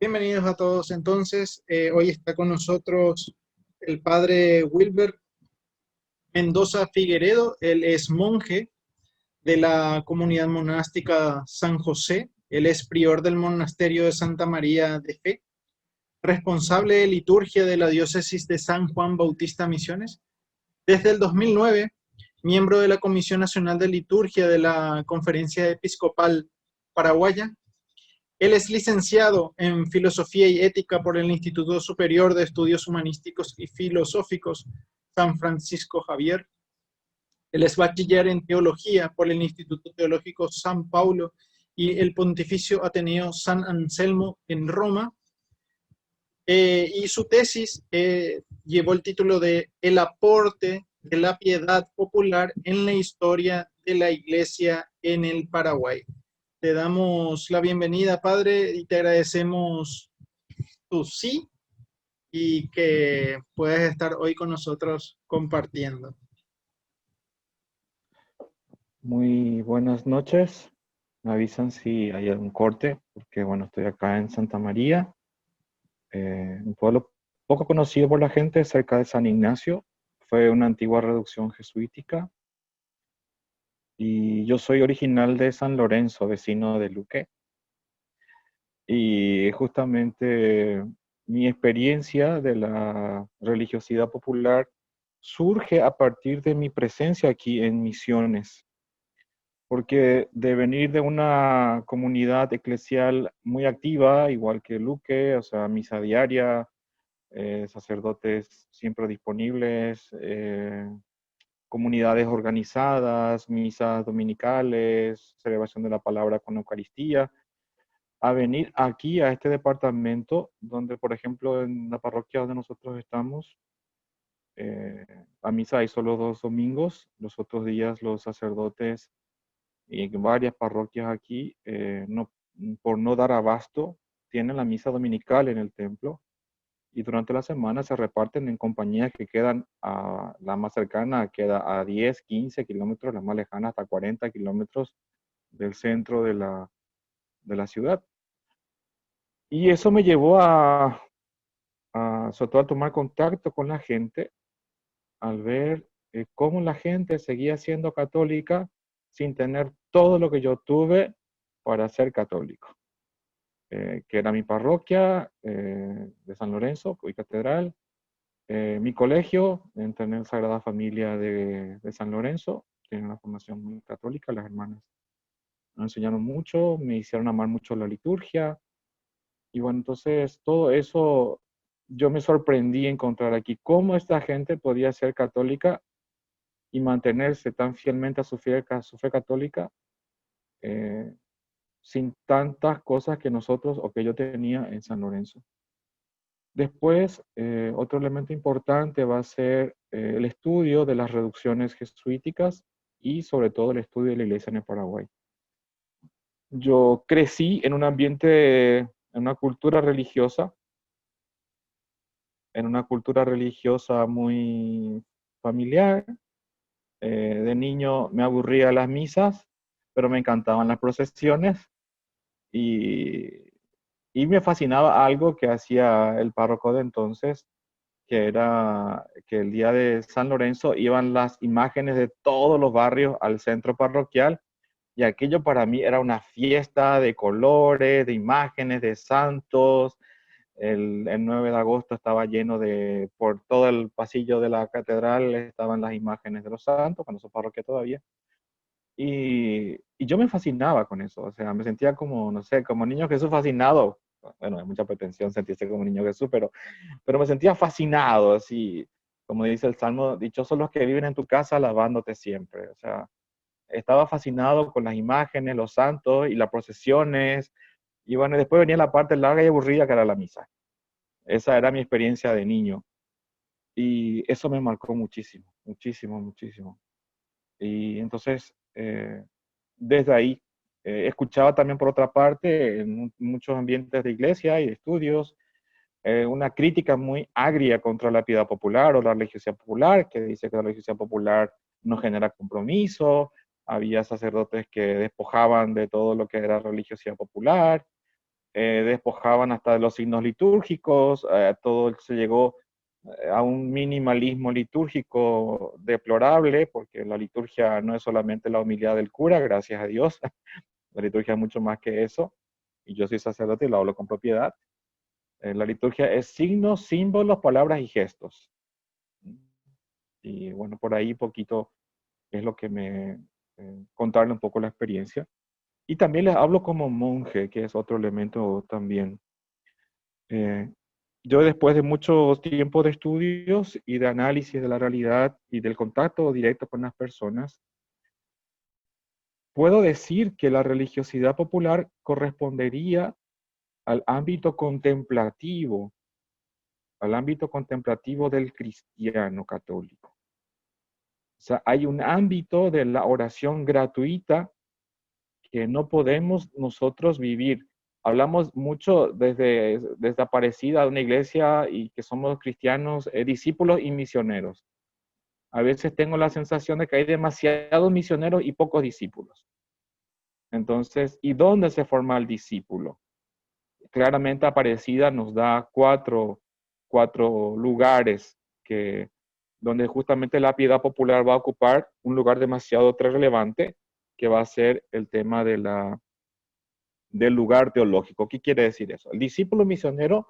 Bienvenidos a todos. Entonces, hoy está con nosotros el padre Wilber Mendoza Figueredo. Él es monje de la comunidad monástica San José. Él es prior del monasterio de Santa María de Fe, responsable de liturgia de la diócesis de San Juan Bautista Misiones. Desde el 2009, miembro de la Comisión Nacional de Liturgia de la Conferencia Episcopal Paraguaya. Él es licenciado en Filosofía y Ética por el Instituto Superior de Estudios Humanísticos y Filosóficos San Francisco Javier. Él es bachiller en Teología por el Instituto Teológico San Paulo y el Pontificio Ateneo San Anselmo en Roma. Y su tesis llevó el título de El aporte de la piedad popular en la historia de la Iglesia en el Paraguay. Te damos la bienvenida, Padre, y te agradecemos tu sí y que puedas estar hoy con nosotros compartiendo. Muy buenas noches. Me avisan si hay algún corte, porque bueno, estoy acá en Santa María, un pueblo poco conocido por la gente, cerca de San Ignacio. Fue una antigua reducción jesuítica y yo soy original de San Lorenzo, vecino de Luque. Y justamente mi experiencia de la religiosidad popular surge a partir de mi presencia aquí en Misiones. Porque de venir de una comunidad eclesial muy activa, igual que Luque, o sea, misa diaria, sacerdotes siempre disponibles, comunidades organizadas, misas dominicales, celebración de la palabra con Eucaristía, a venir aquí a este departamento, donde por ejemplo en la parroquia donde nosotros estamos, eh, a misa hay solo 2 domingos, los otros días los sacerdotes y en varias parroquias aquí, por no dar abasto, tienen la misa dominical en el templo y durante la semana se reparten en compañías que quedan la más cercana queda a 10, 15 kilómetros, la más lejana hasta 40 kilómetros del centro de la ciudad. Y eso me llevó sobre todo a tomar contacto con la gente, al ver cómo la gente seguía siendo católica sin tener todo lo que yo tuve para ser católico, que era mi parroquia de San Lorenzo y catedral, mi colegio, entré en Sagrada Familia de San Lorenzo, tiene una formación muy católica, las hermanas me enseñaron mucho, me hicieron amar mucho la liturgia, y bueno, entonces todo eso yo me sorprendí encontrar aquí, cómo esta gente podía ser católica y mantenerse tan fielmente a su fe católica, eh, sin tantas cosas que nosotros o que yo tenía en San Lorenzo. Después, otro elemento importante va a ser el estudio de las reducciones jesuíticas y sobre todo el estudio de la iglesia en el Paraguay. Yo crecí en un ambiente, en una cultura religiosa muy familiar. De niño me aburría las misas, pero me encantaban las procesiones y, y me fascinaba algo que hacía el párroco de entonces, que era que el día de San Lorenzo iban las imágenes de todos los barrios al centro parroquial y aquello para mí era una fiesta de colores, de imágenes, de santos. El 9 de agosto estaba lleno por todo el pasillo de la catedral estaban las imágenes de los santos, cuando soy parroquia todavía. Y yo me fascinaba con eso, o sea, me sentía como, no sé, como niño Jesús fascinado. Bueno, hay mucha pretensión sentirse como niño Jesús, pero me sentía fascinado, así, como dice el Salmo, dichosos los que viven en tu casa alabándote siempre. O sea, estaba fascinado con las imágenes, los santos y las procesiones. Y bueno, después venía la parte larga y aburrida que era la misa. Esa era mi experiencia de niño. Y eso me marcó muchísimo, muchísimo, muchísimo. Y entonces, desde ahí, escuchaba también por otra parte en muchos ambientes de iglesia y de estudios, una crítica muy agria contra la piedad popular o la religiosidad popular, que dice que la religiosidad popular no genera compromiso. Había sacerdotes que despojaban de todo lo que era religiosidad popular. despojaban hasta de los signos litúrgicos, todo se llegó a un minimalismo litúrgico deplorable, porque la liturgia no es solamente la homilía del cura, gracias a Dios, la liturgia es mucho más que eso, y yo soy sacerdote y lo hablo con propiedad. La liturgia es signos, símbolos, palabras y gestos. Y bueno, por ahí poquito es lo que contarle un poco la experiencia. Y también les hablo como monje, que es otro elemento también. Eh, yo después de mucho tiempo de estudios y de análisis de la realidad y del contacto directo con las personas, puedo decir que la religiosidad popular correspondería al ámbito contemplativo del cristiano católico. O sea, hay un ámbito de la oración gratuita que no podemos nosotros vivir. Hablamos mucho desde Aparecida de una iglesia y que somos cristianos, discípulos y misioneros. A veces tengo la sensación de que hay demasiados misioneros y pocos discípulos. Entonces, ¿y dónde se forma el discípulo? Claramente Aparecida nos da cuatro lugares donde justamente la piedad popular va a ocupar un lugar demasiado relevante, que va a ser el tema del lugar teológico. ¿Qué quiere decir eso? El discípulo misionero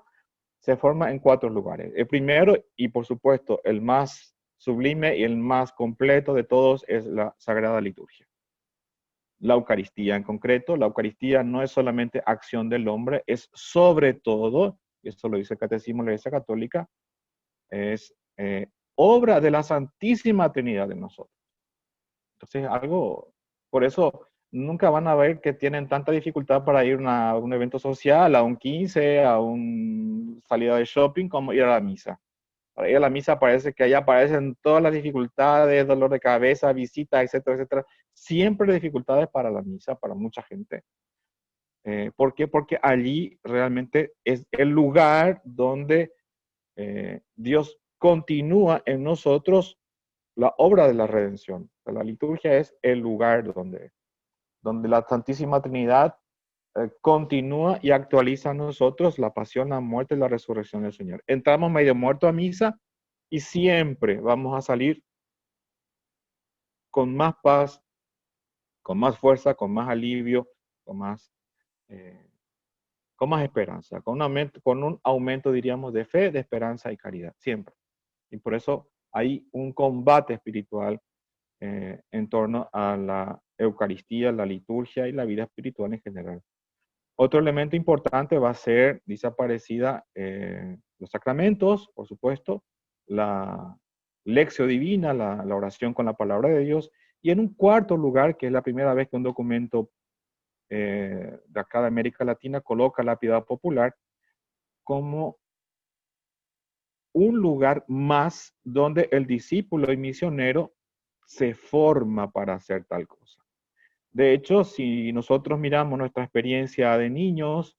se forma en 4 lugares. El primero, y por supuesto el más sublime y el más completo de todos, es la Sagrada Liturgia. La Eucaristía en concreto. La Eucaristía no es solamente acción del hombre, es sobre todo, y esto lo dice el Catecismo de la Iglesia Católica, es obra de la Santísima Trinidad de nosotros. Entonces, por eso nunca van a ver que tienen tanta dificultad para ir a un evento social, a un 15, a una salida de shopping, como ir a la misa. Para ir a la misa parece que ahí aparecen todas las dificultades, dolor de cabeza, visitas, etcétera, etcétera. Siempre dificultades para la misa, para mucha gente. ¿Por qué? Porque allí realmente es el lugar donde Dios continúa en nosotros la obra de la redención. La liturgia es el lugar donde la Santísima Trinidad continúa y actualiza a nosotros la pasión, la muerte y la resurrección del Señor. Entramos medio muerto a misa y siempre vamos a salir con más paz, con más fuerza, con más alivio, con más, eh, con más esperanza, con un aumento, diríamos, de fe, de esperanza y caridad, siempre. Y por eso hay un combate espiritual en torno a la Eucaristía, la liturgia y la vida espiritual en general. Otro elemento importante va a ser, dice Aparecida, los sacramentos, por supuesto, la lección divina, la oración con la palabra de Dios, y en un cuarto lugar, que es la primera vez que un documento de acá de América Latina coloca la piedad popular como un lugar más donde el discípulo y misionero se forma para hacer tal cosa. De hecho, si nosotros miramos nuestra experiencia de niños,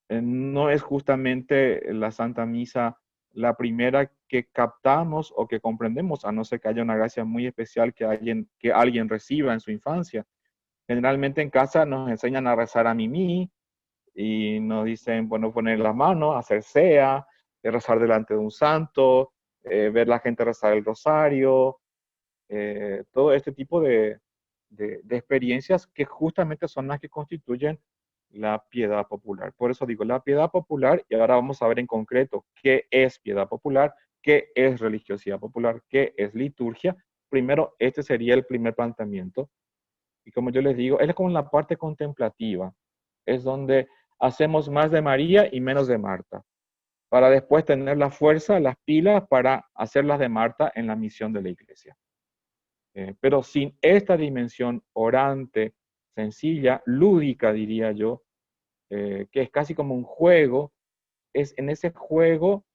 no es justamente la Santa Misa la primera que captamos o que comprendemos, a no ser que haya una gracia muy especial que alguien reciba en su infancia. Generalmente en casa nos enseñan a rezar a Mimi y nos dicen, bueno, poner las manos, hacer sea, rezar delante de un santo, ver la gente rezar el rosario, todo este tipo de experiencias que justamente son las que constituyen la piedad popular. Por eso digo la piedad popular, y ahora vamos a ver en concreto qué es piedad popular, qué es religiosidad popular, qué es liturgia. Primero, este sería el primer planteamiento. Y como yo les digo, es como la parte contemplativa. Es donde hacemos más de María y menos de Marta, para después tener la fuerza, las pilas para hacer las de Marta en la misión de la iglesia. Pero sin esta dimensión orante, sencilla, lúdica, diría yo, que es casi como un juego, es en ese juego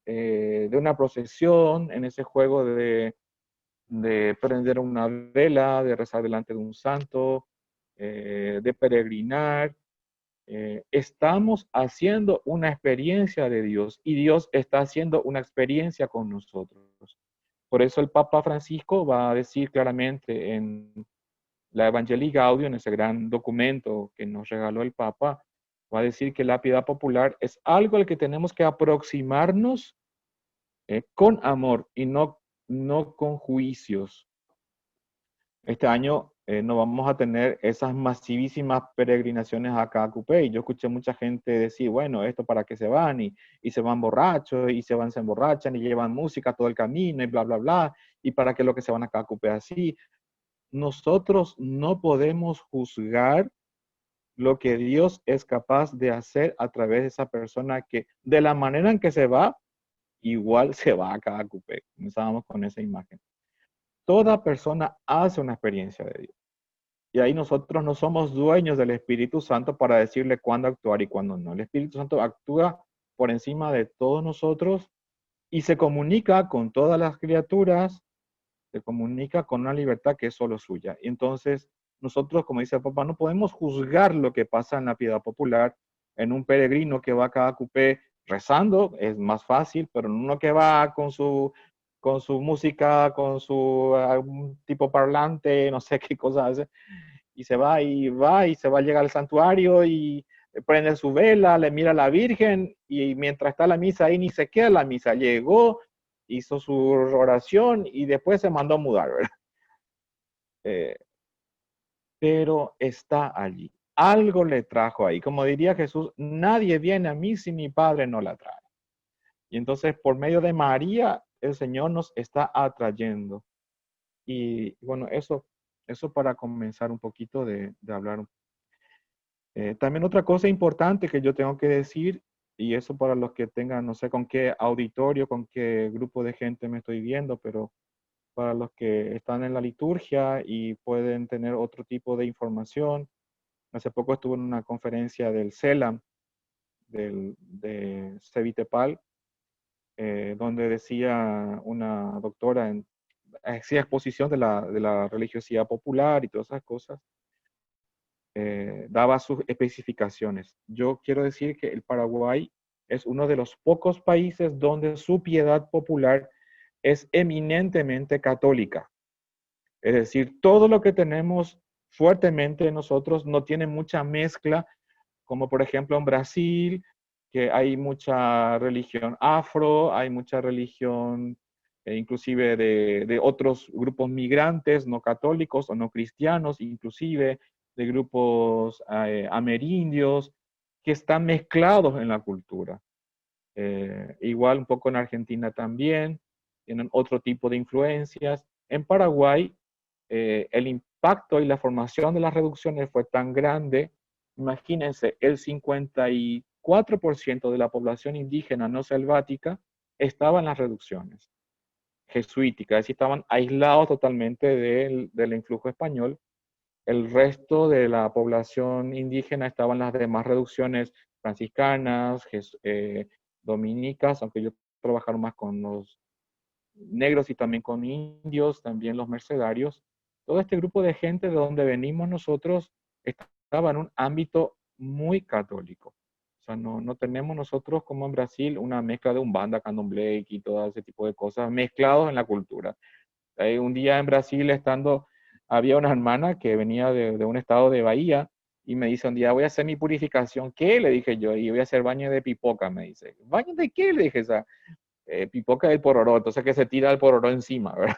de una procesión, en ese juego de prender una vela, de rezar delante de un santo, de peregrinar, estamos haciendo una experiencia de Dios y Dios está haciendo una experiencia con nosotros. Por eso el Papa Francisco va a decir claramente en la Evangelii Gaudium, en ese gran documento que nos regaló el Papa, va a decir que la piedad popular es algo al que tenemos que aproximarnos con amor y no con juicios. Este año no vamos a tener esas masivísimas peregrinaciones a Cacupé. Y yo escuché mucha gente decir, bueno, esto para qué se van, y se van borrachos, y se emborrachan, y llevan música todo el camino, y bla, bla, bla, y para qué lo que se van a Cacupé así. Nosotros no podemos juzgar lo que Dios es capaz de hacer a través de esa persona que, de la manera en que se va, igual se va a Cacupé. Comenzábamos con esa imagen. Toda persona hace una experiencia de Dios. Y ahí nosotros no somos dueños del Espíritu Santo para decirle cuándo actuar y cuándo no. El Espíritu Santo actúa por encima de todos nosotros y se comunica con todas las criaturas, se comunica con una libertad que es solo suya. Y entonces nosotros, como dice el papá, no podemos juzgar lo que pasa en la piedad popular, en un peregrino que va a cada cupé rezando, es más fácil, pero en uno que va con su música, con su tipo parlante, no sé qué cosa hace, y se va a llegar al santuario y prende su vela, le mira a la Virgen y mientras está la misa ahí ni se queda la misa, llegó, hizo su oración y después se mandó a mudar, ¿verdad? Eh, pero está allí. Algo le trajo ahí. Como diría Jesús, nadie viene a mí si mi Padre no la trae. Y entonces por medio de María, el Señor nos está atrayendo. Y bueno, eso para comenzar un poquito de hablar. También otra cosa importante que yo tengo que decir, y eso para los que tengan, no sé con qué auditorio, con qué grupo de gente me estoy viendo, pero para los que están en la liturgia y pueden tener otro tipo de información. Hace poco estuve en una conferencia del CELAM, de Cevitepal, donde decía una doctora, hacía exposición de la religiosidad popular y todas esas cosas. Daba sus especificaciones. Yo quiero decir que el Paraguay es uno de los pocos países donde su piedad popular es eminentemente católica. Es decir, todo lo que tenemos fuertemente nosotros no tiene mucha mezcla, como por ejemplo en Brasil, que hay mucha religión afro, hay mucha religión inclusive de otros grupos migrantes no católicos o no cristianos, inclusive de grupos amerindios, que están mezclados en la cultura. Igual un poco en Argentina también, tienen otro tipo de influencias. En Paraguay, el impacto y la formación de las reducciones fue tan grande. Imagínense, el 54% de la población indígena no selvática estaba en las reducciones jesuíticas, es decir, estaban aislados totalmente del influjo español. El resto de la población indígena estaba en las demás reducciones franciscanas, dominicas, aunque yo trabajaron más con los negros y también con indios, también los mercedarios. Todo este grupo de gente de donde venimos nosotros estaba en un ámbito muy católico. O sea, no tenemos nosotros como en Brasil una mezcla de Umbanda, Candomblé y todo ese tipo de cosas mezclados en la cultura. Un día en Brasil estando, había una hermana que venía de un estado de Bahía y me dice un día, voy a hacer mi purificación. ¿Qué? Le dije yo, y voy a hacer baño de pipoca, me dice. ¿Baño de qué? Le dije, esa pipoca del pororó, entonces que se tira el pororó encima, ¿verdad?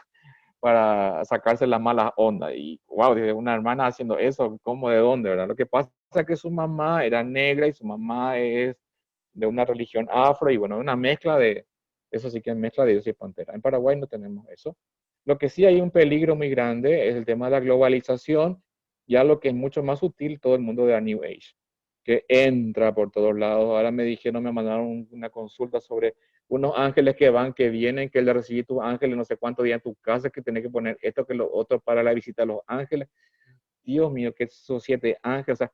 Para sacarse la mala onda. Y wow, dije, una hermana haciendo eso, ¿cómo de dónde, verdad? Lo que pasa es que su mamá era negra y su mamá es de una religión afro y bueno, una mezcla de, eso sí que es mezcla de Dios y Pantera. En Paraguay no tenemos eso. Lo que sí hay un peligro muy grande es el tema de la globalización, ya lo que es mucho más sutil, todo el mundo de la New Age, que entra por todos lados. Ahora me dijeron, me mandaron una consulta sobre unos ángeles que van, que vienen, que le recibí tus ángeles no sé cuántos días en tu casa, que tenés que poner esto, que lo otro para la visita a los ángeles. Dios mío, que esos 7 ángeles, o sea,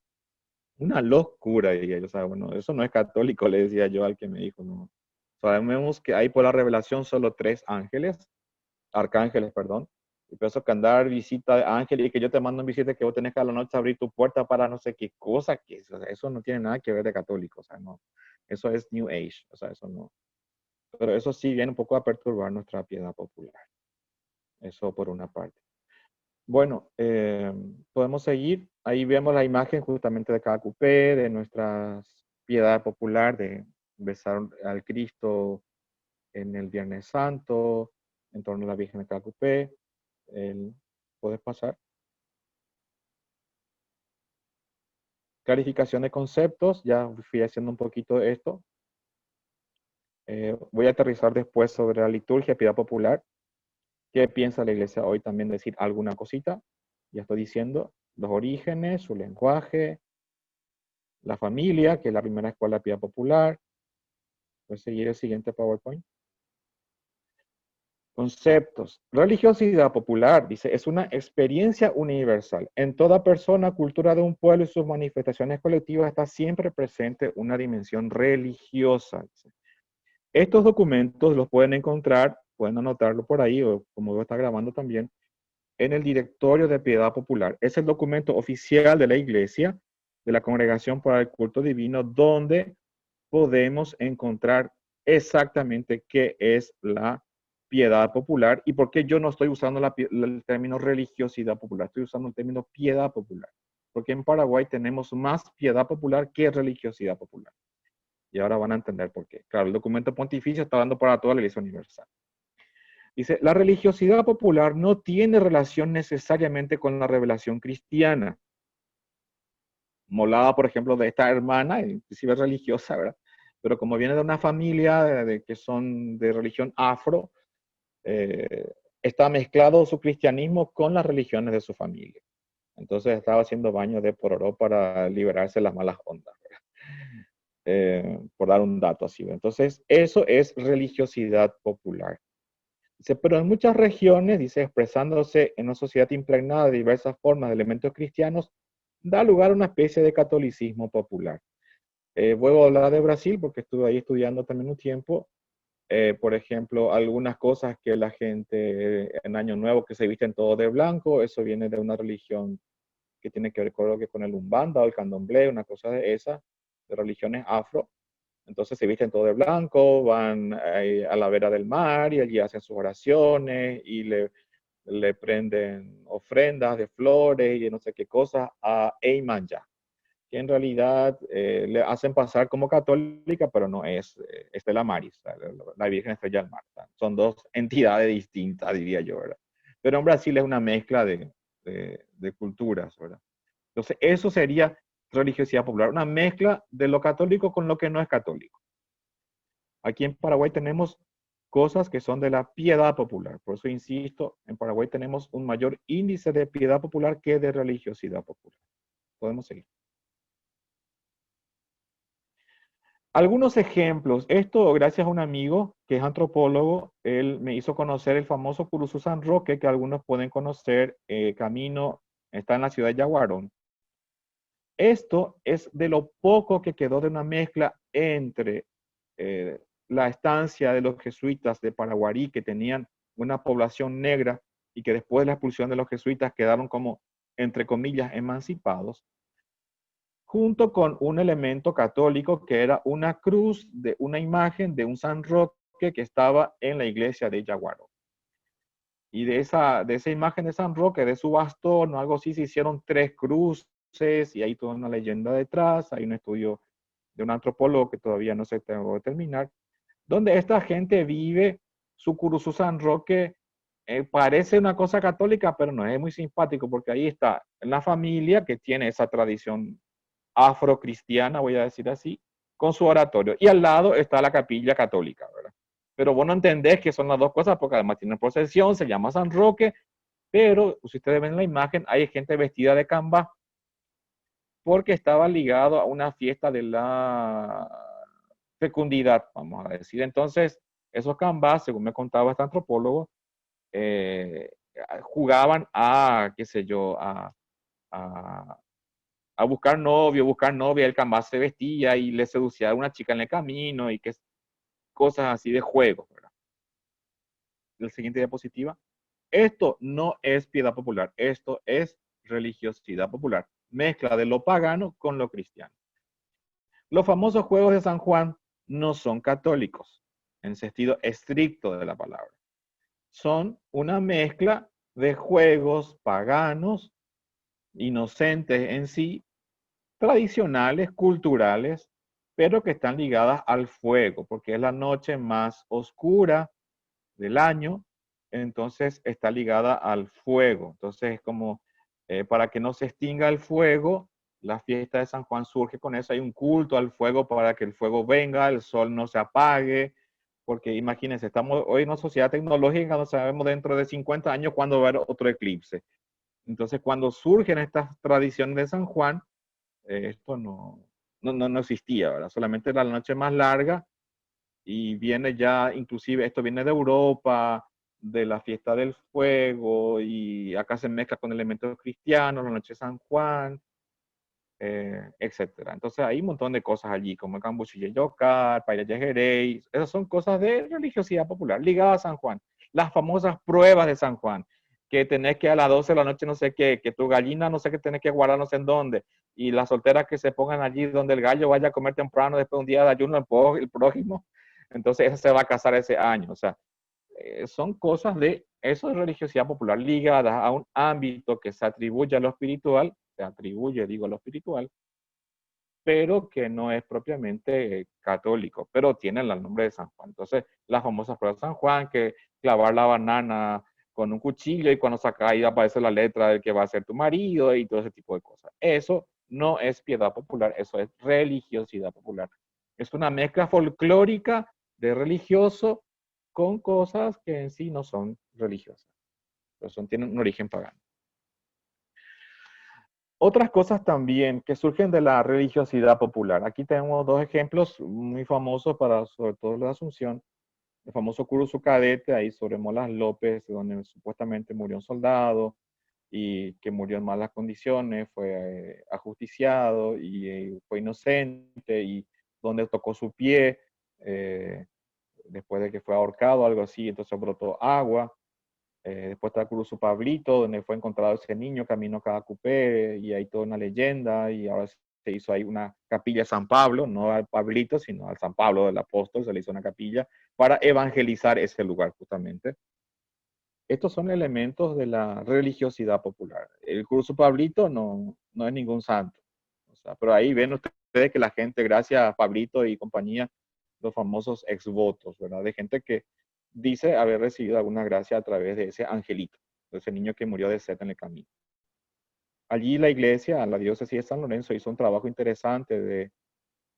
una locura, diría yo. O sea, bueno, eso no es católico, le decía yo al que me dijo, no. Sabemos que hay por la revelación solo 3 ángeles, arcángeles, perdón. Y por eso que andar visita de ángeles y que yo te mando en visita que vos tenés que a la noche abrir tu puerta para no sé qué cosa, que o sea, eso no tiene nada que ver de católico, o sea, no. Eso es New Age, o sea, eso no. Pero eso sí viene un poco a perturbar nuestra piedad popular. Eso por una parte. Bueno, podemos seguir. Ahí vemos la imagen justamente de cada cupé, de nuestra piedad popular, de besar al Cristo en el Viernes Santo, en torno a la Virgen de cada cupé. ¿Puedes pasar? Clarificación de conceptos, ya fui haciendo un poquito de esto. Voy a aterrizar después sobre la liturgia, piedad popular. ¿Qué piensa la iglesia hoy también decir alguna cosita? Ya estoy diciendo los orígenes, su lenguaje, la familia, que es la primera escuela de piedad popular. Voy a seguir el siguiente PowerPoint. Conceptos. Religiosidad popular, dice, es una experiencia universal. En toda persona, cultura de un pueblo y sus manifestaciones colectivas está siempre presente una dimensión religiosa. Dice. Estos documentos los pueden encontrar, pueden anotarlo por ahí, o como lo está grabando también, en el Directorio de Piedad Popular. Es el documento oficial de la Iglesia, de la Congregación para el Culto Divino, donde podemos encontrar exactamente qué es la piedad popular y por qué yo no estoy usando el término religiosidad popular, estoy usando el término piedad popular. Porque en Paraguay tenemos más piedad popular que religiosidad popular. Y ahora van a entender por qué. Claro, el documento pontificio está dando para toda la Iglesia Universal. Dice, la religiosidad popular no tiene relación necesariamente con la revelación cristiana. Molada, por ejemplo, de esta hermana, inclusive religiosa, ¿verdad? Pero como viene de una familia que son de religión afro, eh, está mezclado su cristianismo con las religiones de su familia. Entonces estaba haciendo baño de pororó para liberarse de las malas ondas, por dar un dato así. Entonces, eso es religiosidad popular. Dice, pero en muchas regiones, dice, expresándose en una sociedad impregnada de diversas formas de elementos cristianos, da lugar a una especie de catolicismo popular. Vuelvo a hablar de Brasil porque estuve ahí estudiando también un tiempo. Por ejemplo, algunas cosas que la gente en Año Nuevo que se visten todo de blanco, eso viene de una religión que tiene que ver con el Umbanda o el Candomblé, una cosa de esa, de religiones afro. Entonces se visten todo de blanco, van a la vera del mar y allí hacen sus oraciones y le prenden ofrendas de flores y de no sé qué cosas a Eymanya, que en realidad le hacen pasar como católica, pero no es Estela Maris, la Virgen Estrella del Mar. Son dos entidades distintas, diría yo, ¿verdad? Pero en Brasil es una mezcla de culturas, ¿verdad? Entonces, eso sería religiosidad popular, una mezcla de lo católico con lo que no es católico. Aquí en Paraguay tenemos cosas que son de la piedad popular. Por eso insisto, en Paraguay tenemos un mayor índice de piedad popular que de religiosidad popular. Podemos seguir. Algunos ejemplos. Esto gracias a un amigo que es antropólogo. Él me hizo conocer el famoso Curuzú San Roque, que algunos pueden conocer. Camino está en la ciudad de Yaguarón. Esto es de lo poco que quedó de una mezcla entre la estancia de los jesuitas de Paraguarí, que tenían una población negra y que después de la expulsión de los jesuitas quedaron como, entre comillas, emancipados, junto con un elemento católico que era una cruz de una imagen de un San Roque que estaba en la iglesia de Yaguaro. Y de esa imagen de San Roque, de su bastón o algo así, se hicieron tres cruces y hay toda una leyenda detrás. Hay un estudio de un antropólogo que todavía no se tengo que terminar, donde esta gente vive su Curuzú San Roque. Parece una cosa católica, pero no es muy simpático porque ahí está la familia que tiene esa tradición afrocristiana, voy a decir así, con su oratorio. Y al lado está la capilla católica, ¿verdad? Pero vos no entendés que son las dos cosas porque además tienen procesión, se llama San Roque, pero si ustedes ven la imagen, hay gente vestida de camba porque estaba ligado a una fiesta de la fecundidad, vamos a decir. Entonces, esos cambas, según me contaba este antropólogo, eh, jugaban a, qué sé yo, a, a buscar novio, buscar novia, el cambá se vestía y le seducía a una chica en el camino y que cosas así de juego, ¿verdad? La siguiente diapositiva. Esto no es piedad popular, esto es religiosidad popular, mezcla de lo pagano con lo cristiano. Los famosos juegos de San Juan no son católicos, en sentido estricto de la palabra. Son una mezcla de juegos paganos, inocentes en sí, tradicionales, culturales, pero que están ligadas al fuego, porque es la noche más oscura del año, entonces está ligada al fuego. Entonces es como para que no se extinga el fuego, la fiesta de San Juan surge con eso. Hay un culto al fuego para que el fuego venga, el sol no se apague, porque imagínense, estamos hoy en una sociedad tecnológica, no sabemos dentro de 50 años cuándo va a haber otro eclipse. Entonces, cuando surgen estas tradiciones de San Juan, esto no existía, ¿verdad? Solamente era la noche más larga y viene ya, inclusive esto viene de Europa, de la fiesta del fuego, y acá se mezcla con elementos cristianos, la noche de San Juan, etcétera. Entonces hay un montón de cosas allí, como el Cambuchille Yocar, Paella Yejerey, esas son cosas de religiosidad popular, ligadas a San Juan. Las famosas pruebas de San Juan, que tenés que a las 12 de la noche no sé qué, que tu gallina no sé qué tenés que guardar no sé en dónde, y las solteras que se pongan allí donde el gallo vaya a comer temprano después de un día de ayuno el prójimo, entonces esa se va a casar ese año. O sea, son cosas de, eso es religiosidad popular ligadas a un ámbito que se atribuye a lo espiritual, se atribuye, digo, a lo espiritual, pero que no es propiamente católico, pero tiene el nombre de San Juan. Entonces, las famosas pruebas de San Juan, que clavar la banana con un cuchillo y cuando saca ahí aparece la letra del que va a ser tu marido y todo ese tipo de cosas. Eso no es piedad popular, eso es religiosidad popular. Es una mezcla folclórica de religioso con cosas que en sí no son religiosas, pero tienen un origen pagano. Otras cosas también que surgen de la religiosidad popular. Aquí tenemos dos ejemplos muy famosos para, sobre todo, la Asunción. El famoso Curuzu Cadete, ahí sobre Molas López, donde supuestamente murió un soldado y que murió en malas condiciones, fue ajusticiado y fue inocente, y donde tocó su pie después de que fue ahorcado o algo así, entonces brotó agua. Después está Cruz Pablito, donde fue encontrado ese niño camino a cada cupé, y hay toda una leyenda, y ahora se hizo ahí una capilla a San Pablo, no al Pablito, sino al San Pablo del apóstol, se le hizo una capilla para evangelizar ese lugar justamente. Estos son elementos de la religiosidad popular. El Cruz Pablito no es ningún santo, o sea, pero ahí ven ustedes que la gente, gracias a Pablito y compañía, los famosos exvotos, ¿verdad? De gente que dice haber recibido alguna gracia a través de ese angelito, de ese niño que murió de sed en el camino. Allí la iglesia, la diócesis de San Lorenzo, hizo un trabajo interesante de,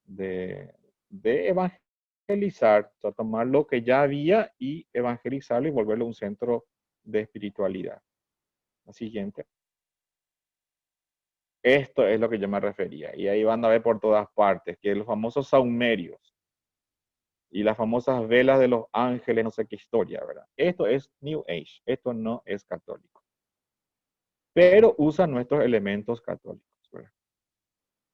de evangelizar, o sea, tomar lo que ya había y evangelizarlo y volverlo un centro de espiritualidad. La siguiente. Esto es lo que yo me refería. Y ahí van a ver por todas partes, que los famosos saumerios y las famosas velas de los ángeles, no sé qué historia, ¿verdad? Esto es New Age, esto no es católico. Pero usa nuestros elementos católicos, ¿verdad?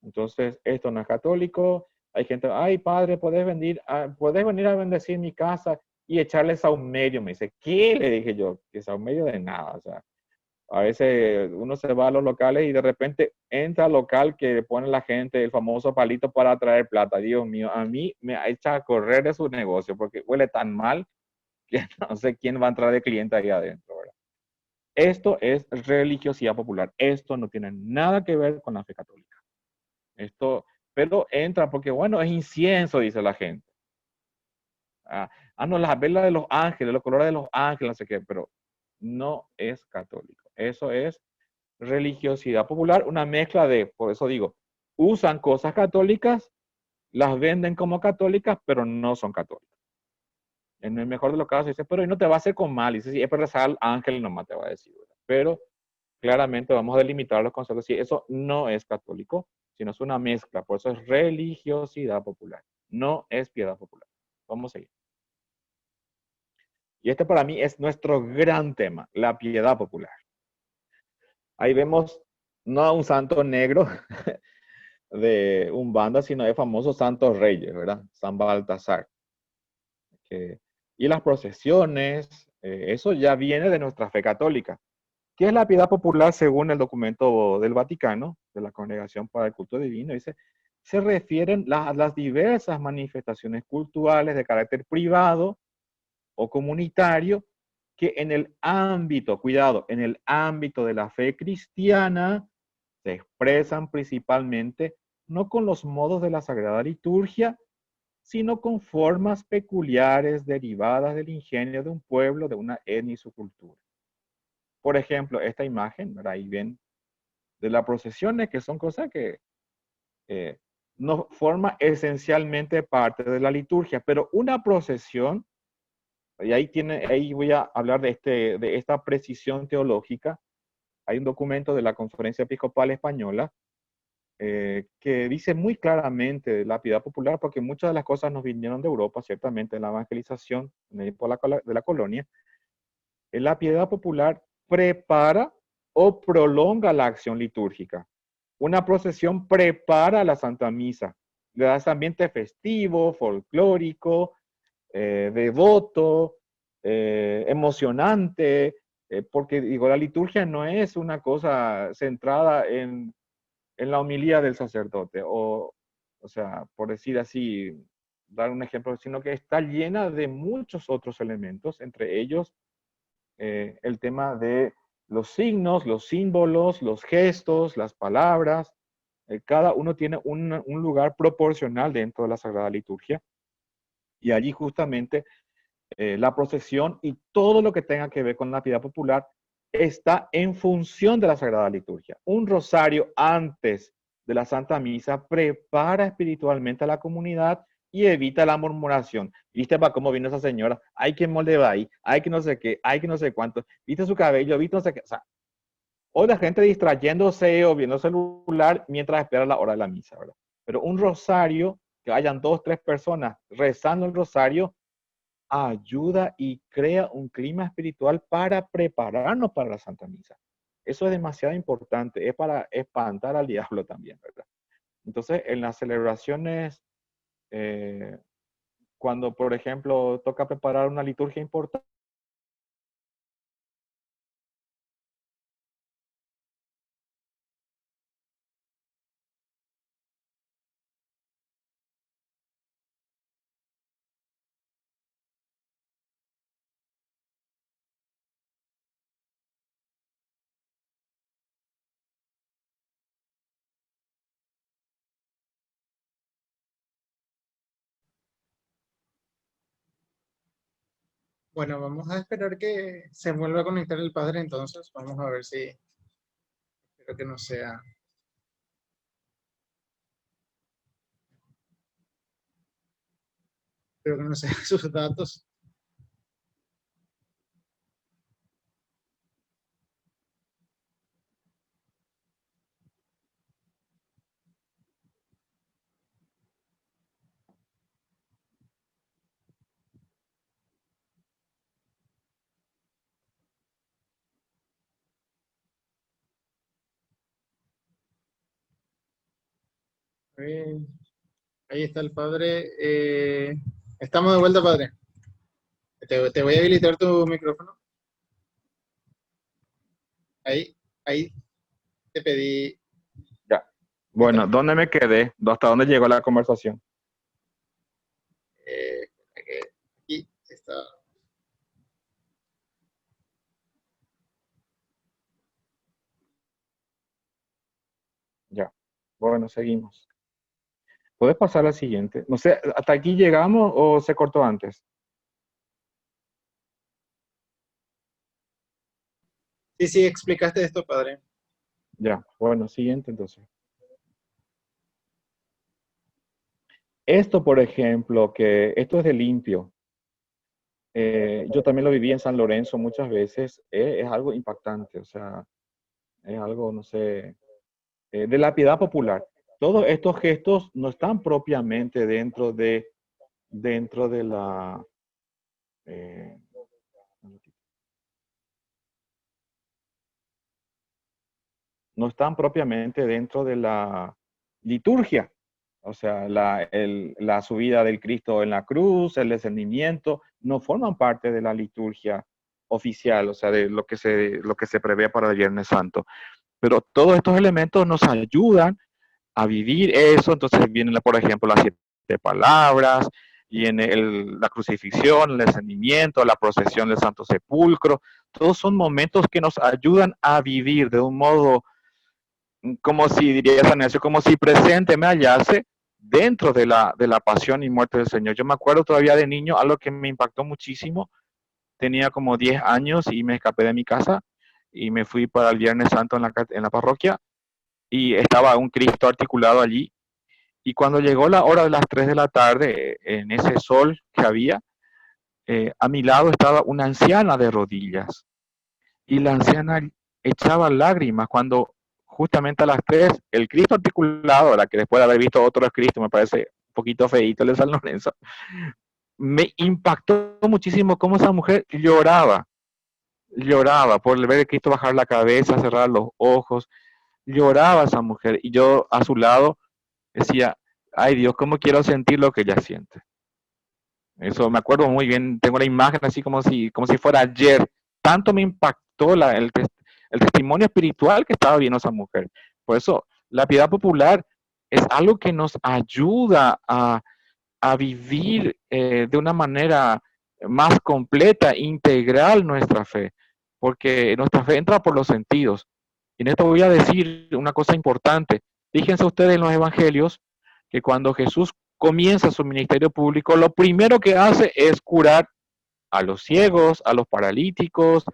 Entonces, esto no es católico. Hay gente, ay, padre, ¿puedes venir a bendecir mi casa y echarle saumerio? Me dice, ¿qué? Le dije yo, que saumerio de nada. O sea, a veces uno se va a los locales y de repente entra al local que pone la gente el famoso palito para traer plata. Dios mío, a mí me echa a correr de su negocio porque huele tan mal que no sé quién va a entrar de cliente ahí adentro, ¿verdad? Esto es religiosidad popular. Esto no tiene nada que ver con la fe católica. Esto, pero entra porque, bueno, es incienso, dice la gente. No, las velas de los ángeles, los colores de los ángeles, no sé qué, pero no es católico. Eso es religiosidad popular, una mezcla de, por eso digo, usan cosas católicas, las venden como católicas, pero no son católicas. En el mejor de los casos dice, pero no te va a hacer con mal, dice, sí, es para rezar al ángel nomás te va a decir, ¿verdad? Pero claramente vamos a delimitar los conceptos, sí, eso no es católico, sino es una mezcla, por eso es religiosidad popular, no es piedad popular. Vamos a seguir. Y este para mí es nuestro gran tema, la piedad popular. Ahí vemos no a un santo negro de Umbanda, sino de famosos santos reyes, ¿verdad? San Baltasar. Y las procesiones, eso ya viene de nuestra fe católica. ¿Qué es la piedad popular según el documento del Vaticano, de la Congregación para el Culto Divino? Dice, se refieren a las diversas manifestaciones culturales de carácter privado o comunitario que en el ámbito, cuidado, en el ámbito de la fe cristiana se expresan principalmente no con los modos de la Sagrada Liturgia, sino con formas peculiares derivadas del ingenio de un pueblo, de una etnia y su cultura. Por ejemplo, esta imagen, ¿verdad? Ahí ven, de las procesiones, que son cosas que no forma esencialmente parte de la liturgia, pero una procesión, y ahí voy a hablar de esta precisión teológica. Hay un documento de la Conferencia Episcopal Española que dice muy claramente de la piedad popular, porque muchas de las cosas nos vinieron de Europa, ciertamente en la evangelización de la colonia. La piedad popular prepara o prolonga la acción litúrgica. Una procesión prepara la Santa Misa, le da ese ambiente festivo, folclórico, devoto, emocionante, porque digo, la liturgia no es una cosa centrada en la homilía del sacerdote, o sea, por decir así, dar un ejemplo, sino que está llena de muchos otros elementos, entre ellos el tema de los signos, los símbolos, los gestos, las palabras. Cada uno tiene un lugar proporcional dentro de la Sagrada Liturgia. Y allí justamente la procesión y todo lo que tenga que ver con la piedad popular está en función de la Sagrada Liturgia. Un rosario antes de la Santa Misa prepara espiritualmente a la comunidad y evita la murmuración. ¿Viste para cómo vino esa señora? Hay que molde va ahí, hay que no sé qué, hay que no sé cuánto. ¿Viste su cabello? ¿Viste no sé qué? O sea, o la gente distrayéndose o viendo celular mientras espera la hora de la misa, ¿verdad? Pero un rosario, que hayan 2, 3 personas rezando el rosario, ayuda y crea un clima espiritual para prepararnos para la Santa Misa. Eso es demasiado importante, es para espantar al diablo también, ¿verdad? Entonces, en las celebraciones, eh, cuando, por ejemplo, toca preparar una liturgia importante, Bueno, vamos a esperar que se vuelva a conectar el padre entonces. Vamos a ver si, espero que no sea, espero que no sean sus datos. Eh, Ahí está el padre. Estamos de vuelta, padre. Te voy a habilitar tu micrófono. Ahí te pedí. ya. Ahí está. Bueno, ¿dónde me quedé? ¿Hasta dónde llegó la conversación? Eh, Aquí está. Ya. Bueno, seguimos. ¿Puedes pasar al siguiente? No sé, ¿hasta aquí llegamos o se cortó antes? Sí, sí, explicaste esto, padre. Ya, bueno, siguiente entonces. Esto, por ejemplo, que esto es de limpio. Yo también lo viví en San Lorenzo muchas veces. Es algo impactante, o sea, es algo, no sé, de la piedad popular. Todos estos gestos no están propiamente dentro de la, eh, no están propiamente dentro de la liturgia. O sea, la subida del Cristo en la cruz, el descendimiento, no forman parte de la liturgia oficial, o sea, de lo que se prevé para el Viernes Santo. Pero todos estos elementos nos ayudan a vivir eso. Entonces vienen, por ejemplo, las 7 palabras y en la crucifixión, el descendimiento, la procesión del Santo Sepulcro. Todos son momentos que nos ayudan a vivir de un modo, como si, diría San Ignacio, como si presente me hallase dentro de la pasión y muerte del Señor. Yo me acuerdo todavía de niño, algo que me impactó muchísimo. Tenía como 10 años y me escapé de mi casa y me fui para el Viernes Santo en la parroquia y estaba un Cristo articulado allí. Y cuando llegó la hora de las 3 de la tarde, en ese sol que había, a mi lado estaba una anciana de rodillas y la anciana echaba lágrimas cuando justamente a las 3 el Cristo articulado, la que después de haber visto otros Cristos, me parece un poquito feíto el de San Lorenzo, me impactó muchísimo cómo esa mujer lloraba por ver a Cristo bajar la cabeza, cerrar los ojos, lloraba esa mujer y yo a su lado decía, ay Dios, ¿cómo quiero sentir lo que ella siente? Eso me acuerdo muy bien, tengo la imagen así como si fuera ayer. Tanto me impactó el testimonio espiritual que estaba viendo esa mujer. Por eso, la piedad popular es algo que nos ayuda a vivir de una manera más completa, integral nuestra fe, porque nuestra fe entra por los sentidos. Y en esto voy a decir una cosa importante. Fíjense ustedes en los evangelios que cuando Jesús comienza su ministerio público, lo primero que hace es curar a los ciegos, a los paralíticos,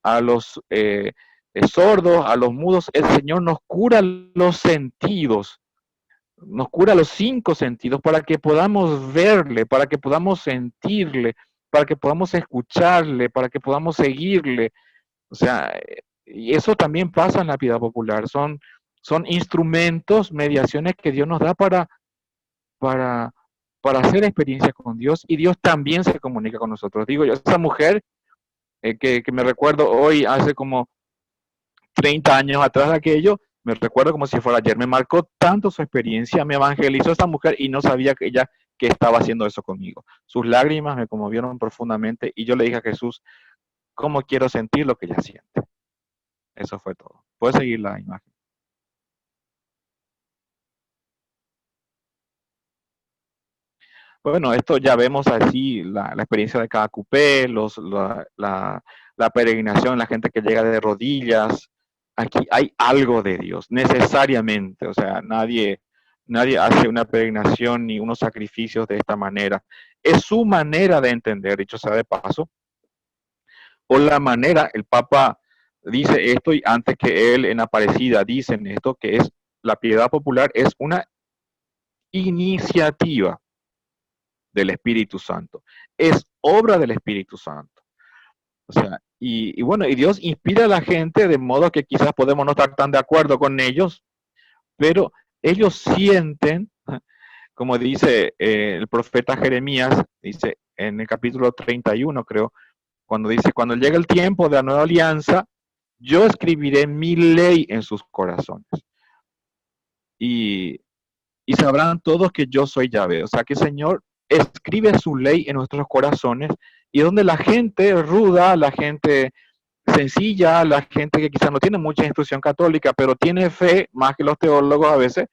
a los sordos, a los mudos. El Señor nos cura los sentidos, nos cura los 5 sentidos para que podamos verle, para que podamos sentirle, para que podamos escucharle, para que podamos seguirle. O sea, y eso también pasa en la piedad popular. Son instrumentos, mediaciones que Dios nos da para, para hacer experiencia con Dios y Dios también se comunica con nosotros. Digo yo, esa mujer que me recuerdo hoy, hace como 30 años atrás de aquello, me recuerdo como si fuera ayer, me marcó tanto su experiencia, me evangelizó esta mujer y no sabía que ella que estaba haciendo eso conmigo. Sus lágrimas me conmovieron profundamente y yo le dije a Jesús, ¿cómo quiero sentir lo que ella siente? Eso fue todo. Puedes seguir la imagen. Bueno, esto ya vemos así la experiencia de cada cupé, la peregrinación, la gente que llega de rodillas. Aquí hay algo de Dios, necesariamente. O sea, nadie hace una peregrinación ni unos sacrificios de esta manera. Es su manera de entender, dicho sea de paso, o la manera, el Papa dice esto y antes que él en Aparecida dicen esto, que es la piedad popular es una iniciativa del Espíritu Santo. Es obra del Espíritu Santo. O sea, y bueno, y Dios inspira a la gente de modo que quizás podemos no estar tan de acuerdo con ellos, pero ellos sienten, como dice el profeta Jeremías, dice en el capítulo 31, creo, cuando dice, cuando llegue el tiempo de la nueva alianza, yo escribiré mi ley en sus corazones. Y, y sabrán todos que yo soy Yahvé. O sea que el Señor escribe su ley en nuestros corazones y donde la gente ruda, la gente sencilla, la gente que quizás no tiene mucha instrucción católica, pero tiene fe más que los teólogos a veces,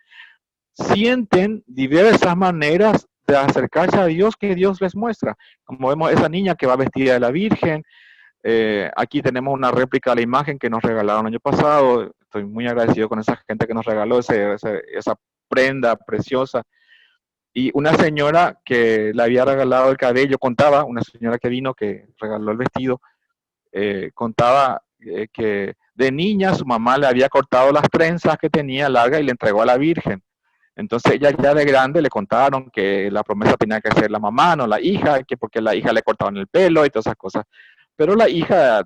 sienten diversas maneras de acercarse a Dios que Dios les muestra. Como vemos esa niña que va vestida de la Virgen, aquí tenemos una réplica de la imagen que nos regalaron el año pasado. Estoy muy agradecido con esa gente que nos regaló esa prenda preciosa. Y una señora que le había regalado el cabello contaba, una señora que vino que regaló el vestido, contaba que de niña su mamá le había cortado las trenzas que tenía largas y le entregó a la Virgen. Entonces ella ya de grande le contaron que la promesa tenía que ser la mamá, no la hija, que porque la hija le cortaban el pelo y todas esas cosas. Pero la hija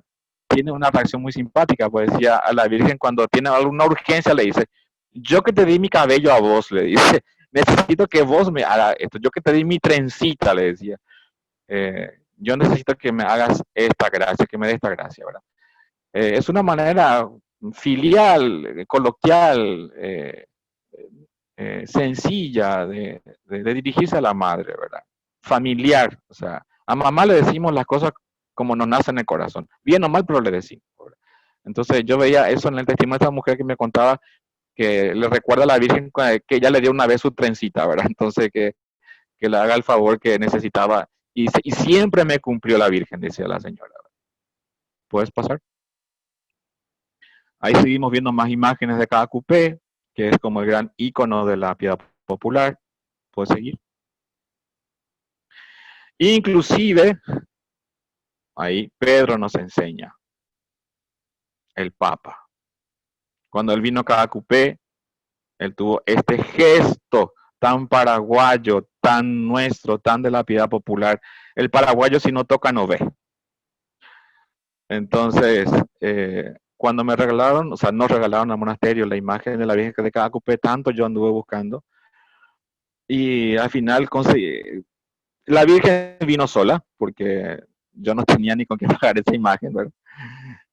tiene una reacción muy simpática, pues decía a la Virgen cuando tiene alguna urgencia le dice, yo que te di mi cabello a vos, le dice, necesito que vos me hagas esto, yo que te di mi trencita, le decía, yo necesito que me hagas esta gracia, que me dé esta gracia, ¿verdad? Es una manera filial, coloquial, sencilla de dirigirse a la madre, ¿verdad? Familiar, o sea, a mamá le decimos las cosas como nos nace en el corazón, bien o mal, pero le decimos, ¿verdad? Entonces yo veía eso en el testimonio de esta mujer que me contaba que le recuerda a la Virgen que ella le dio una vez su trencita, ¿verdad? Entonces que le haga el favor que necesitaba. Y siempre me cumplió la Virgen, decía la señora. ¿Puedes pasar? Ahí seguimos viendo más imágenes de cada cupé, que es como el gran ícono de la piedad popular. ¿Puedes seguir? Inclusive, ahí Pedro nos enseña, el Papa. Cuando él vino a cada cupé, él tuvo este gesto tan paraguayo, tan nuestro, tan de la piedad popular. El paraguayo si no toca no ve. Entonces, cuando me regalaron, o sea, nos regalaron al monasterio la imagen de la Virgen de cada cupé, tanto yo anduve buscando. Y al final conseguí, la Virgen vino sola, porque yo no tenía ni con qué pagar esa imagen, ¿verdad?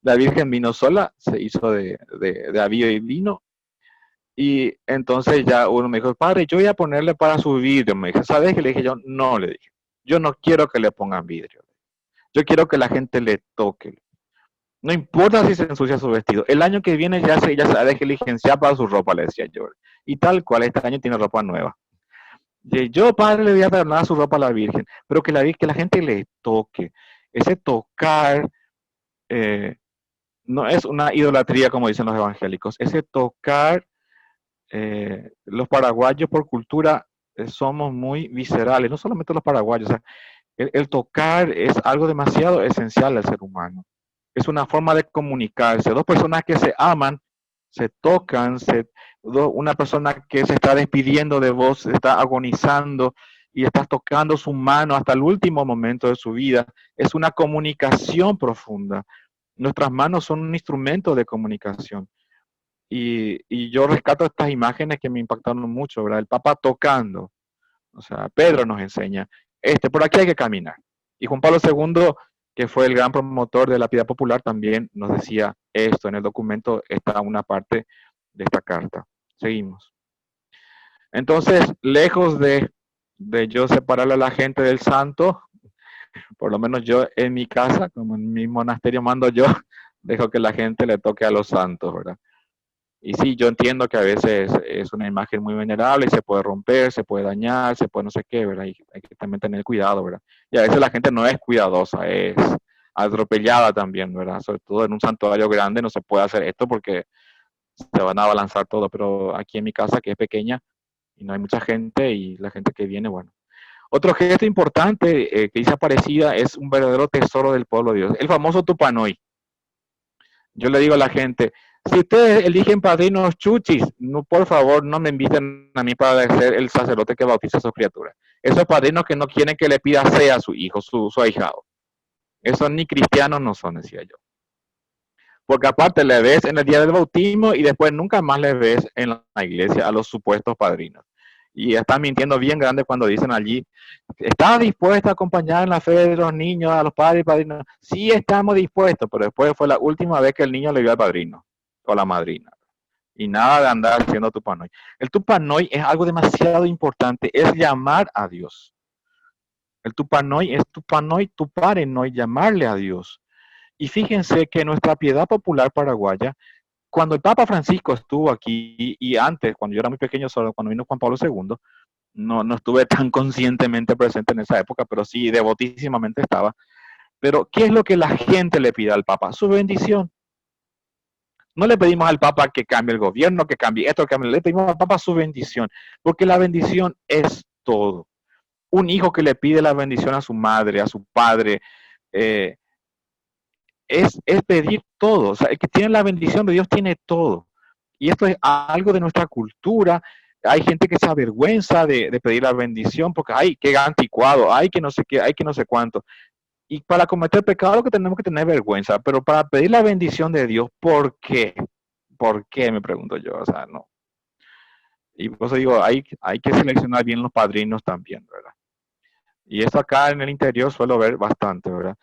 La Virgen vino sola, se hizo de avío y vino. Y entonces ya uno me dijo, padre, yo voy a ponerle para su vidrio. Me dijo, ¿sabes qué? Le dije yo, no, le dije, yo no quiero que le pongan vidrio. Yo quiero que la gente le toque. No importa si se ensucia su vestido. El año que viene ya se ha diligenciado para su ropa, le decía yo. Y tal cual, este año tiene ropa nueva. Y yo, padre, le voy a dar su ropa a la Virgen, pero que la gente le toque. Ese tocar no es una idolatría, como dicen los evangélicos. Ese tocar, los paraguayos por cultura somos muy viscerales, no solamente los paraguayos. O sea, el tocar es algo demasiado esencial al ser humano. Es una forma de comunicarse. Dos personas que se aman, se tocan, una persona que se está despidiendo de vos, está agonizando y estás tocando su mano hasta el último momento de su vida. Es una comunicación profunda. Nuestras manos son un instrumento de comunicación. Y yo rescato estas imágenes que me impactaron mucho, ¿verdad? El Papa tocando. O sea, Pedro nos enseña, por aquí hay que caminar. Y Juan Pablo II, que fue el gran promotor de la piedad popular, también nos decía esto. En el documento está una parte de esta carta. Seguimos. Entonces, lejos de yo separarle a la gente del santo, por lo menos yo en mi casa, como en mi monasterio mando yo, dejo que la gente le toque a los santos, ¿verdad? Y sí, yo entiendo que a veces es una imagen muy venerable y se puede romper, se puede dañar, se puede no sé qué, ¿verdad? Y hay que también tener cuidado, ¿verdad? Y a veces la gente no es cuidadosa, es atropellada también, ¿verdad? Sobre todo en un santuario grande no se puede hacer esto porque se van a abalanzar todo, pero aquí en mi casa, que es pequeña y no hay mucha gente y la gente que viene, bueno. Otro gesto importante que dice Aparecida es un verdadero tesoro del pueblo de Dios, el famoso Tupanoi. Yo le digo a la gente, si ustedes eligen padrinos chuchis, no, por favor, no me inviten a mí para ser el sacerdote que bautiza a sus criaturas. Esos padrinos que no quieren que le pida fe a su hijo, su ahijado. Esos ni cristianos no son, decía yo. Porque aparte le ves en el día del bautismo y después nunca más le ves en la iglesia a los supuestos padrinos. Y están mintiendo bien grande cuando dicen allí, ¿está dispuesta a acompañar en la fe de los niños, a los padres y padrinos? Sí, estamos dispuestos, pero después fue la última vez que el niño le vio al padrino o la madrina. Y nada de andar haciendo tupanoi. El tupanoi es algo demasiado importante, es llamar a Dios. El tupanoi es tupanoi, tuparenoi, llamarle a Dios. Y fíjense que nuestra piedad popular paraguaya, cuando el Papa Francisco estuvo aquí y antes, cuando yo era muy pequeño, solo cuando vino Juan Pablo II, no estuve tan conscientemente presente en esa época, pero sí devotísimamente estaba. Pero, ¿qué es lo que la gente le pide al Papa? Su bendición. No le pedimos al Papa que cambie el gobierno, que cambie esto, que cambie. Le pedimos al Papa su bendición, porque la bendición es todo. Un hijo que le pide la bendición a su madre, a su padre, eh, es pedir todo. O sea, el que tiene la bendición de Dios tiene todo. Y esto es algo de nuestra cultura. Hay gente que se avergüenza de pedir la bendición porque, ay, qué anticuado, ay, que no sé qué, ay, que no sé cuánto. Y para cometer pecado lo que tenemos que tener vergüenza, pero para pedir la bendición de Dios, ¿por qué? ¿Por qué? Me pregunto yo, o sea, no. Y por eso digo, hay que seleccionar bien los padrinos también, ¿verdad? Y eso acá en el interior suelo ver bastante, ¿verdad?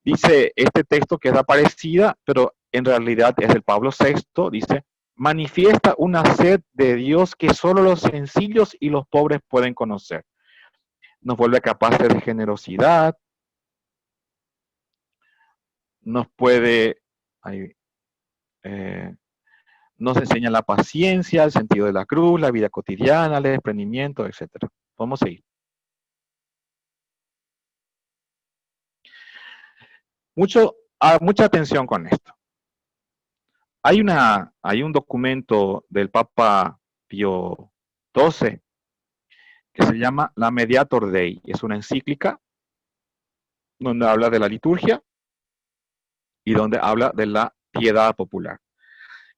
Dice este texto que es Aparecida, pero en realidad es el Pablo VI, dice, manifiesta una sed de Dios que solo los sencillos y los pobres pueden conocer. Nos vuelve capaces de generosidad, nos puede, nos enseña la paciencia, el sentido de la cruz, la vida cotidiana, el desprendimiento, etc. Podemos seguir. Mucha atención con esto. Hay un documento del Papa Pío XII que se llama la Mediator Dei. Es una encíclica donde habla de la liturgia y donde habla de la piedad popular.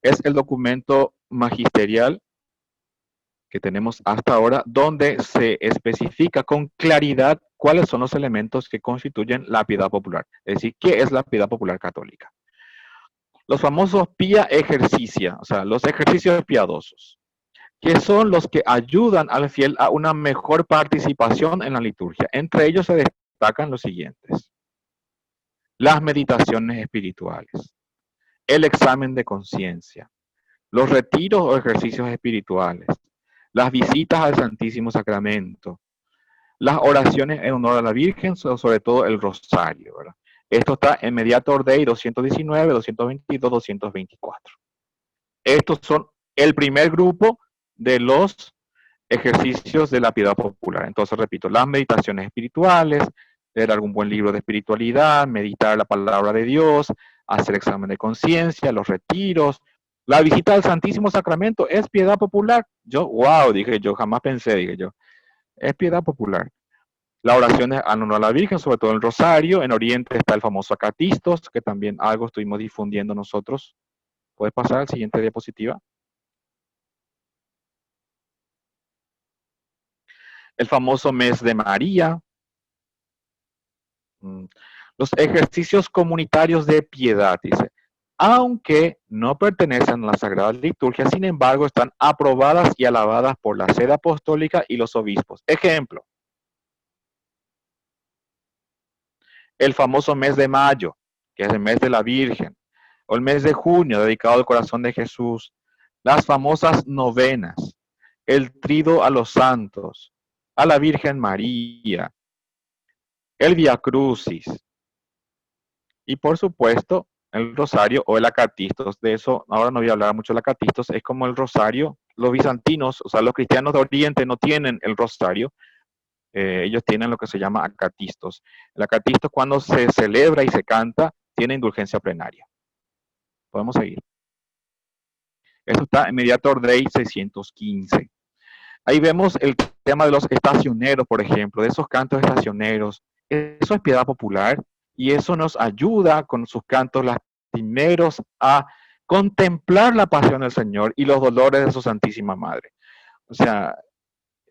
Es el documento magisterial que tenemos hasta ahora, donde se especifica con claridad cuáles son los elementos que constituyen la piedad popular. Es decir, ¿qué es la piedad popular católica? Los famosos pia ejercicia, o sea, los ejercicios piadosos, que son los que ayudan al fiel a una mejor participación en la liturgia. Entre ellos se destacan los siguientes: las meditaciones espirituales, el examen de conciencia, los retiros o ejercicios espirituales, las visitas al Santísimo Sacramento, las oraciones en honor a la Virgen, sobre todo el rosario, ¿verdad? Esto está en Mediator Dei 219, 222, 224. Estos son el primer grupo de los ejercicios de la piedad popular. Entonces, repito, las meditaciones espirituales, leer algún buen libro de espiritualidad, meditar la palabra de Dios, hacer examen de conciencia, los retiros, la visita al Santísimo Sacramento, ¿es piedad popular? Yo, wow, dije yo, jamás pensé, dije yo, es piedad popular. La oración en honor a la Virgen, sobre todo el rosario. En Oriente está el famoso acatistos, que también algo estuvimos difundiendo nosotros. ¿Puedes pasar al siguiente diapositiva? El famoso mes de María. Los ejercicios comunitarios de piedad, dice. Aunque no pertenecen a la Sagrada Liturgia, sin embargo, están aprobadas y alabadas por la sede apostólica y los obispos. Ejemplo, el famoso mes de mayo, que es el mes de la Virgen, o el mes de junio, dedicado al corazón de Jesús, las famosas novenas, el trido a los santos, a la Virgen María, el Via Crucis, y por supuesto, el rosario o el acatistos. De eso ahora no voy a hablar mucho del acatistos, es como el rosario. Los bizantinos, o sea, los cristianos de Oriente no tienen el rosario, ellos tienen lo que se llama acatistos. El acatistos, cuando se celebra y se canta, tiene indulgencia plenaria. Podemos seguir. Esto está en Mediator Dei 615. Ahí vemos el tema de los estacioneros, por ejemplo, de esos cantos estacioneros. Eso es piedad popular y eso nos ayuda con sus cantos lastimeros a contemplar la pasión del Señor y los dolores de su Santísima Madre. O sea,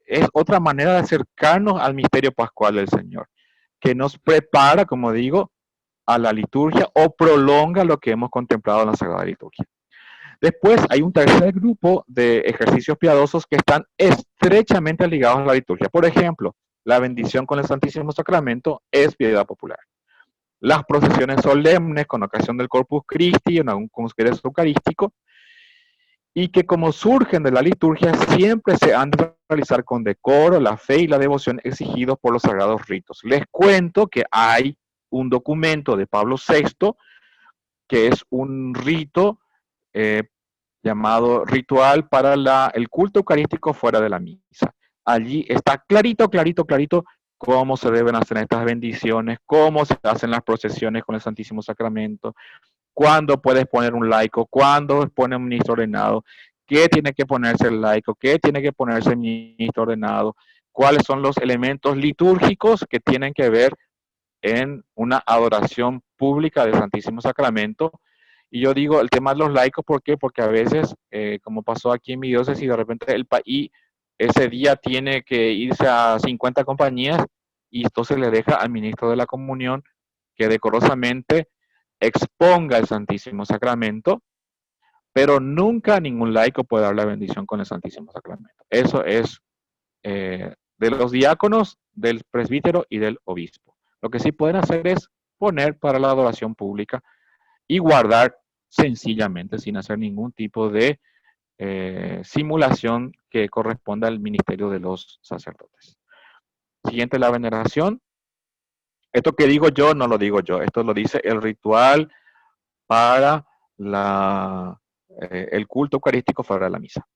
es otra manera de acercarnos al misterio pascual del Señor, que nos prepara, como digo, a la liturgia o prolonga lo que hemos contemplado en la Sagrada Liturgia. Después hay un tercer grupo de ejercicios piadosos que están estrechamente ligados a la liturgia. Por ejemplo, la bendición con el Santísimo Sacramento es piedad popular. Las procesiones solemnes con ocasión del Corpus Christi en algún congreso eucarístico, y que como surgen de la liturgia siempre se han de realizar con decoro, la fe y la devoción exigidos por los sagrados ritos. Les cuento que hay un documento de Pablo VI que es un rito llamado Ritual para el culto eucarístico fuera de la misa. Allí está clarito, clarito, clarito cómo se deben hacer estas bendiciones, cómo se hacen las procesiones con el Santísimo Sacramento, cuándo puedes poner un laico, cuándo pone un ministro ordenado, qué tiene que ponerse el laico, qué tiene que ponerse el ministro ordenado, cuáles son los elementos litúrgicos que tienen que ver en una adoración pública del Santísimo Sacramento. Y yo digo el tema de los laicos, ¿por qué? Porque a veces, como pasó aquí en mi diócesis, de repente el país ese día tiene que irse a 50 compañías y entonces le deja al ministro de la comunión que decorosamente exponga el Santísimo Sacramento, pero nunca ningún laico puede dar la bendición con el Santísimo Sacramento. Eso es de los diáconos, del presbítero y del obispo. Lo que sí pueden hacer es poner para la adoración pública y guardar sencillamente, sin hacer ningún tipo de simulación que corresponda al ministerio de los sacerdotes. Siguiente, la veneración. Esto que digo yo, no lo digo yo, esto lo dice el ritual para el culto eucarístico fuera de la misa.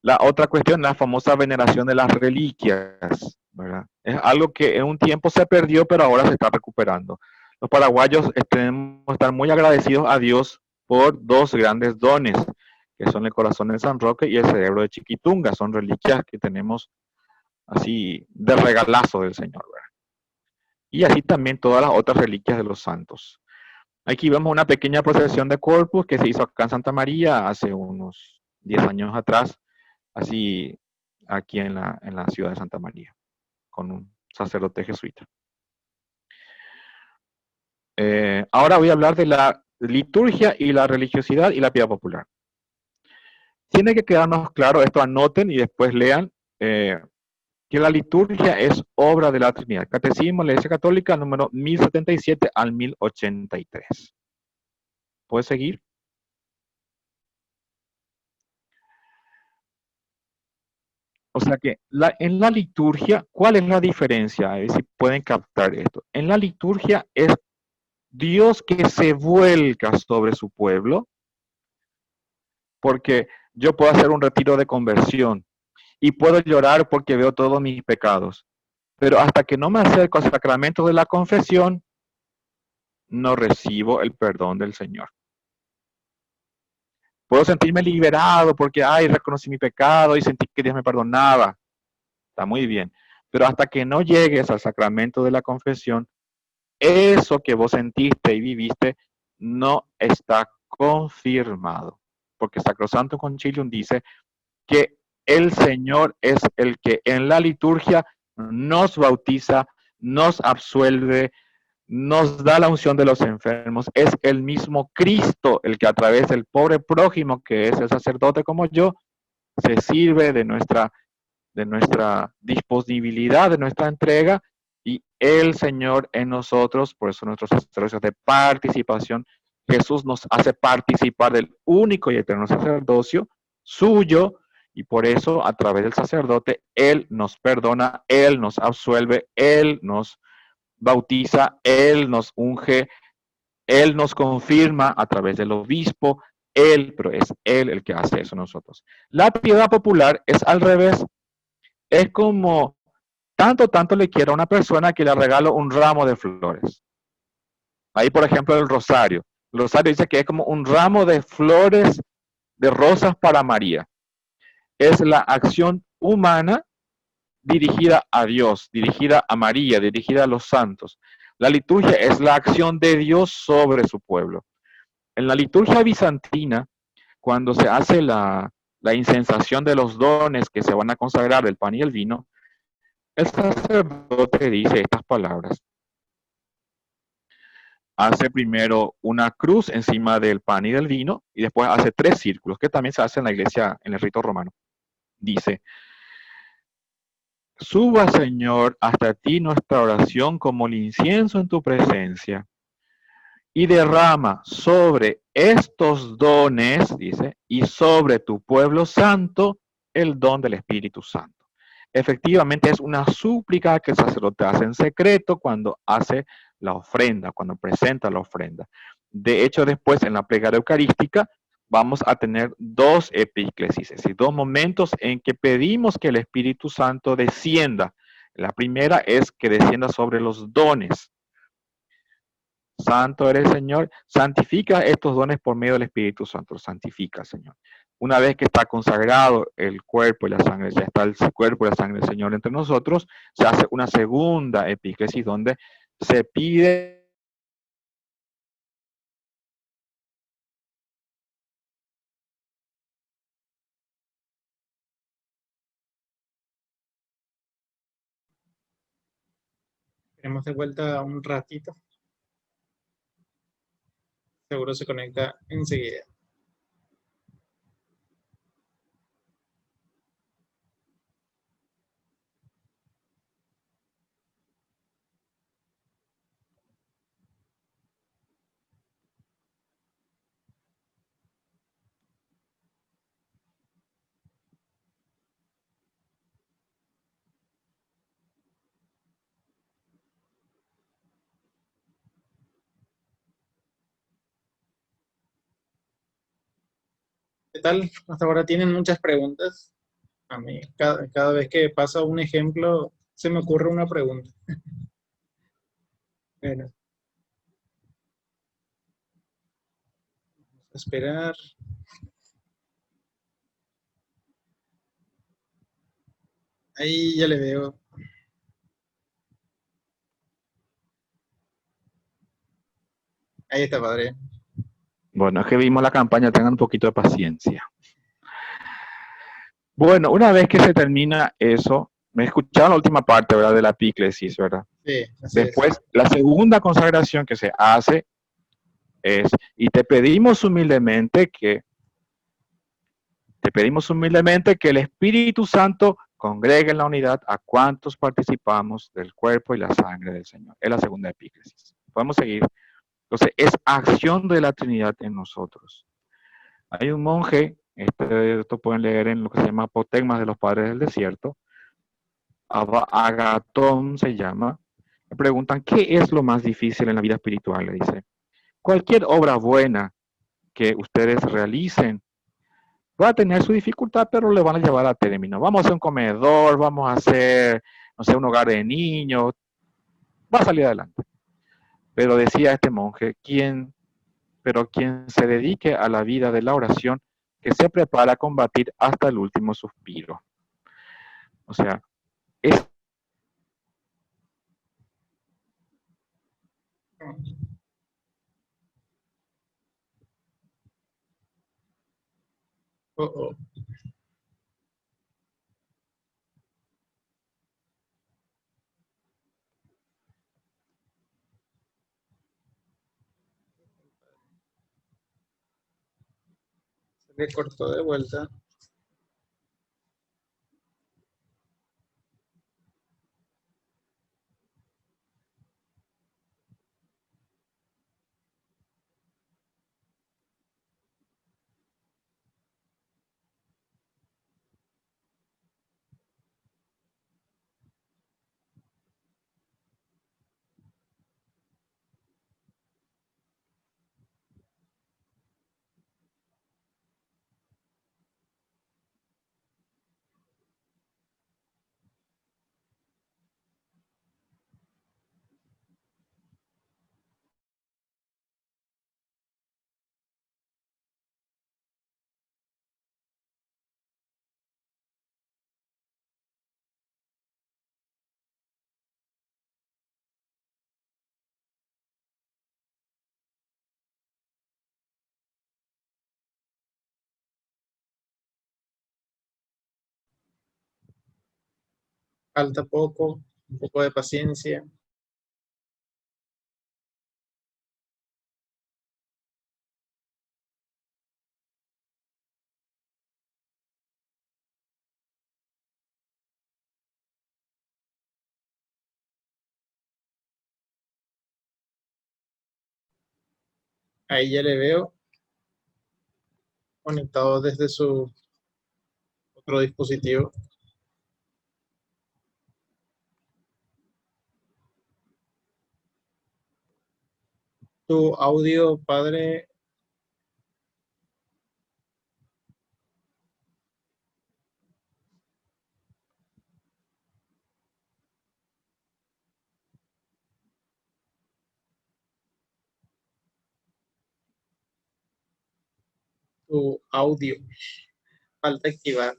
La otra cuestión, la famosa veneración de las reliquias, ¿verdad? Es algo que en un tiempo se perdió, pero ahora se está recuperando. Los paraguayos tenemos que estar muy agradecidos a Dios por dos grandes dones, que son el corazón de San Roque y el cerebro de Chiquitunga. Son reliquias que tenemos así de regalazo del Señor, ¿verdad? Y así también todas las otras reliquias de los santos. Aquí vemos una pequeña procesión de Corpus que se hizo acá en Santa María hace unos 10 años atrás, así aquí en la ciudad de Santa María, con un sacerdote jesuita. Ahora voy a hablar de la liturgia y la religiosidad y la piedad popular. Tiene que quedarnos claro, esto anoten y después lean, que la liturgia es obra de la Trinidad. Catecismo de la Iglesia Católica, número 1077 al 1083. ¿Puedes seguir? O sea que en la liturgia, ¿cuál es la diferencia? A ver si pueden captar esto. En la liturgia es Dios que se vuelca sobre su pueblo, porque yo puedo hacer un retiro de conversión y puedo llorar porque veo todos mis pecados, pero hasta que no me acerco al sacramento de la confesión, no recibo el perdón del Señor. Puedo sentirme liberado porque, ay, reconocí mi pecado y sentí que Dios me perdonaba. Está muy bien. Pero hasta que no llegues al sacramento de la confesión, eso que vos sentiste y viviste no está confirmado. Porque Sacrosanto Concilium dice que el Señor es el que en la liturgia nos bautiza, nos absuelve, nos da la unción de los enfermos. Es el mismo Cristo el que a través del pobre prójimo, que es el sacerdote como yo, se sirve de nuestra disponibilidad, de nuestra entrega, y el Señor en nosotros, por eso nuestros sacerdotes de participación, Jesús nos hace participar del único y eterno sacerdocio suyo, y por eso a través del sacerdote, Él nos perdona, Él nos absuelve, Él nos bautiza, Él nos unge, Él nos confirma a través del obispo, Él, pero es Él el que hace eso nosotros. La piedad popular es al revés, es como tanto le quiero a una persona que le regalo un ramo de flores. Ahí, por ejemplo, el rosario. El rosario dice que es como un ramo de flores, de rosas para María. Es la acción humana dirigida a Dios, dirigida a María, dirigida a los santos. La liturgia es la acción de Dios sobre su pueblo. En la liturgia bizantina, cuando se hace la incensación de los dones que se van a consagrar, el pan y el vino, el sacerdote dice estas palabras. Hace primero una cruz encima del pan y del vino y después hace 3 círculos, que también se hace en la iglesia, en el rito romano. Dice, suba, Señor, hasta ti nuestra oración como el incienso en tu presencia y derrama sobre estos dones, dice, y sobre tu pueblo santo, el don del Espíritu Santo. Efectivamente es una súplica que el sacerdote hace en secreto cuando hace la ofrenda, cuando presenta la ofrenda. De hecho, después en la plegaria eucarística vamos a tener 2 epíclesis, es decir, 2 momentos en que pedimos que el Espíritu Santo descienda. La primera es que descienda sobre los dones. Santo eres, Señor. Santifica estos dones por medio del Espíritu Santo. Santifica, Señor. Una vez que está consagrado el cuerpo y la sangre, ya está el cuerpo y la sangre del Señor entre nosotros, se hace una segunda epíclesis donde se pide Tenemos de vuelta un ratito. Seguro se conecta enseguida. ¿Qué tal? Hasta ahora tienen muchas preguntas. A mí, cada vez que pasa un ejemplo, se me ocurre una pregunta. Bueno, Esperar. Ahí ya le veo. Ahí está, padre. Bueno, es que vimos la campaña, tengan un poquito de paciencia. Bueno, una vez que se termina eso, me escucharon la última parte, ¿verdad? De la epíclesis, ¿verdad? Sí, así es. Después, la segunda consagración que se hace es, y te pedimos humildemente que el Espíritu Santo congregue en la unidad a cuantos participamos del cuerpo y la sangre del Señor. Es la segunda epíclesis. Podemos seguir. Entonces, es acción de la Trinidad en nosotros. Hay un monje, esto pueden leer en lo que se llama Apotegmas de los Padres del Desierto, Agatón se llama. Me preguntan, ¿qué es lo más difícil en la vida espiritual? Le dice, cualquier obra buena que ustedes realicen va a tener su dificultad, pero le van a llevar a término. Vamos a hacer un comedor, vamos a hacer, no sé, un hogar de niños, va a salir adelante. Pero decía este monje, pero quien se dedique a la vida de la oración, que se prepara a combatir hasta el último suspiro. O sea, es Oh, oh. Se le cortó de vuelta. Falta poco, un poco de paciencia. Ahí ya le veo conectado desde su otro dispositivo. Tu audio, padre, tu audio. Falta activar.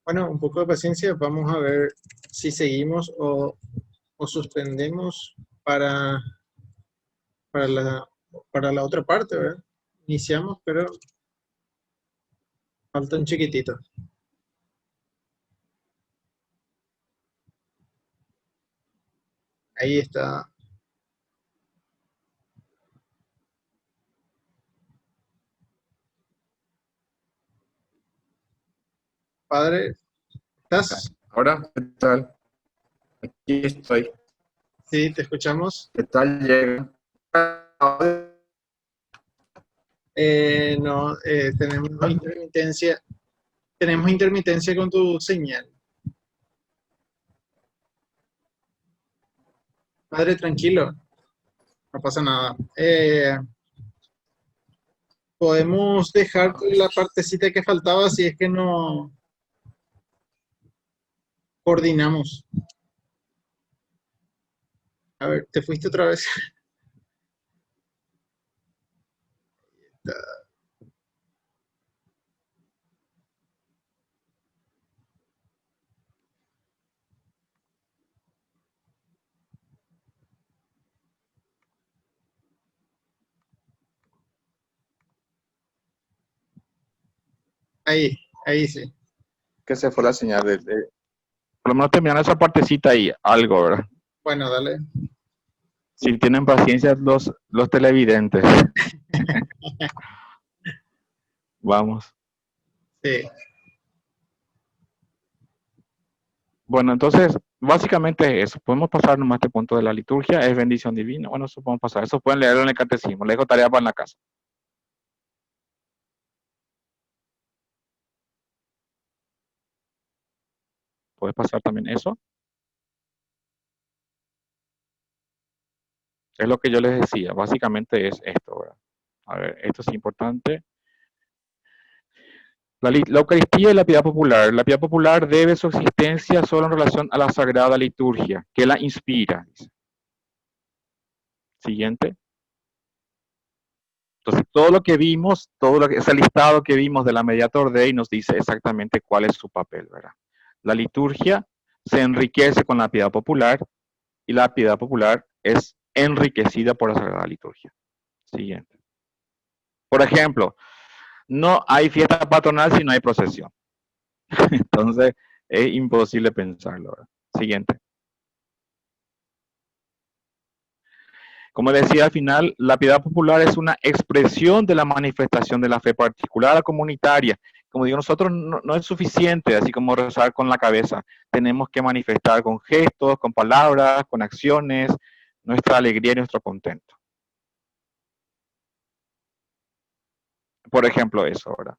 Bueno, un poco de paciencia. Vamos a ver si seguimos o suspendemos para, para la, para la otra parte, ¿verdad? Iniciamos, pero falta un chiquitito. Ahí está. Padre, ¿estás? ahora, ¿qué tal? Aquí estoy. Sí, te escuchamos. ¿Qué tal llega? No, tenemos intermitencia con tu señal. Padre, tranquilo, no pasa nada. Podemos dejar la partecita que faltaba si es que no coordinamos. A ver, te fuiste otra vez. Ahí, ahí sí. Que se fue la señal por lo menos terminar esa partecita ahí, algo, ¿verdad? Bueno, dale. Si tienen paciencia los televidentes. Vamos. Sí. Bueno, entonces, básicamente eso. Podemos pasar nomás a este punto de la liturgia, es bendición divina. Bueno, eso podemos pasar. Eso pueden leerlo en el catecismo. Les dejo tarea para en la casa. Puedes pasar también eso. Es lo que yo les decía. Básicamente es esto, ¿verdad? A ver, esto es importante. La Eucaristía y la piedad popular. La piedad popular debe su existencia solo en relación a la Sagrada Liturgia, que la inspira. Dice. Siguiente. Entonces, todo lo que vimos, ese listado que vimos de la Mediator Dei nos dice exactamente cuál es su papel, ¿verdad? La liturgia se enriquece con la piedad popular y la piedad popular es enriquecida por la Sagrada Liturgia. Siguiente. Por ejemplo, no hay fiesta patronal si no hay procesión. Entonces, es imposible pensarlo, ¿verdad? Siguiente. Como decía al final, la piedad popular es una expresión de la manifestación de la fe particular o comunitaria. Como digo, nosotros no es suficiente, así como rezar con la cabeza. Tenemos que manifestar con gestos, con palabras, con acciones, nuestra alegría y nuestro contento. Por ejemplo, eso, ¿verdad?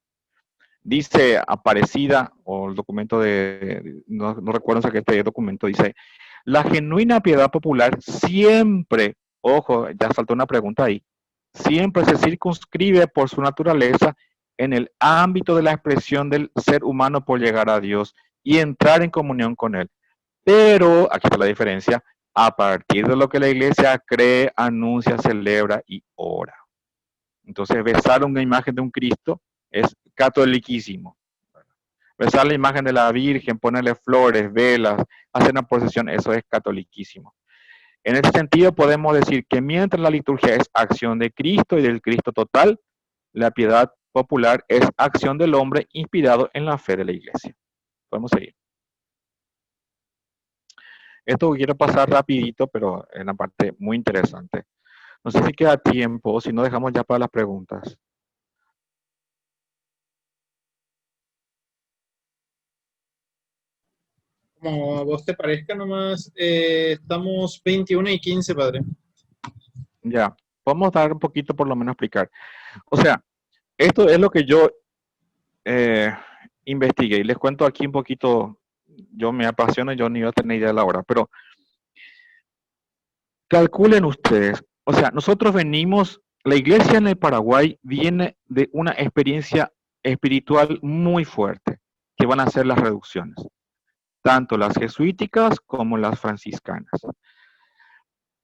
Dice Aparecida, o el documento no recuerdo si este documento dice, la genuina piedad popular siempre, ojo, ya saltó una pregunta ahí, siempre se circunscribe por su naturaleza en el ámbito de la expresión del ser humano por llegar a Dios y entrar en comunión con Él. Pero, aquí está la diferencia, a partir de lo que la iglesia cree, anuncia, celebra y ora. Entonces, besar una imagen de un Cristo es catoliquísimo. Besar la imagen de la Virgen, ponerle flores, velas, hacer una procesión, eso es catoliquísimo. En ese sentido, podemos decir que mientras la liturgia es acción de Cristo y del Cristo total, la piedad popular es acción del hombre inspirado en la fe de la iglesia. Podemos seguir. Esto quiero pasar rapidito, pero es una parte muy interesante. No sé si queda tiempo, si no dejamos ya para las preguntas. Como a vos te parezca nomás, estamos 21:15, padre. Ya, podemos dar un poquito por lo menos a explicar. O sea, esto es lo que yo investigué y les cuento aquí un poquito. Yo me apasiona, yo ni iba a tener idea de la hora, pero calculen ustedes. O sea, nosotros venimos, la iglesia en el Paraguay viene de una experiencia espiritual muy fuerte, que van a ser las reducciones, tanto las jesuíticas como las franciscanas.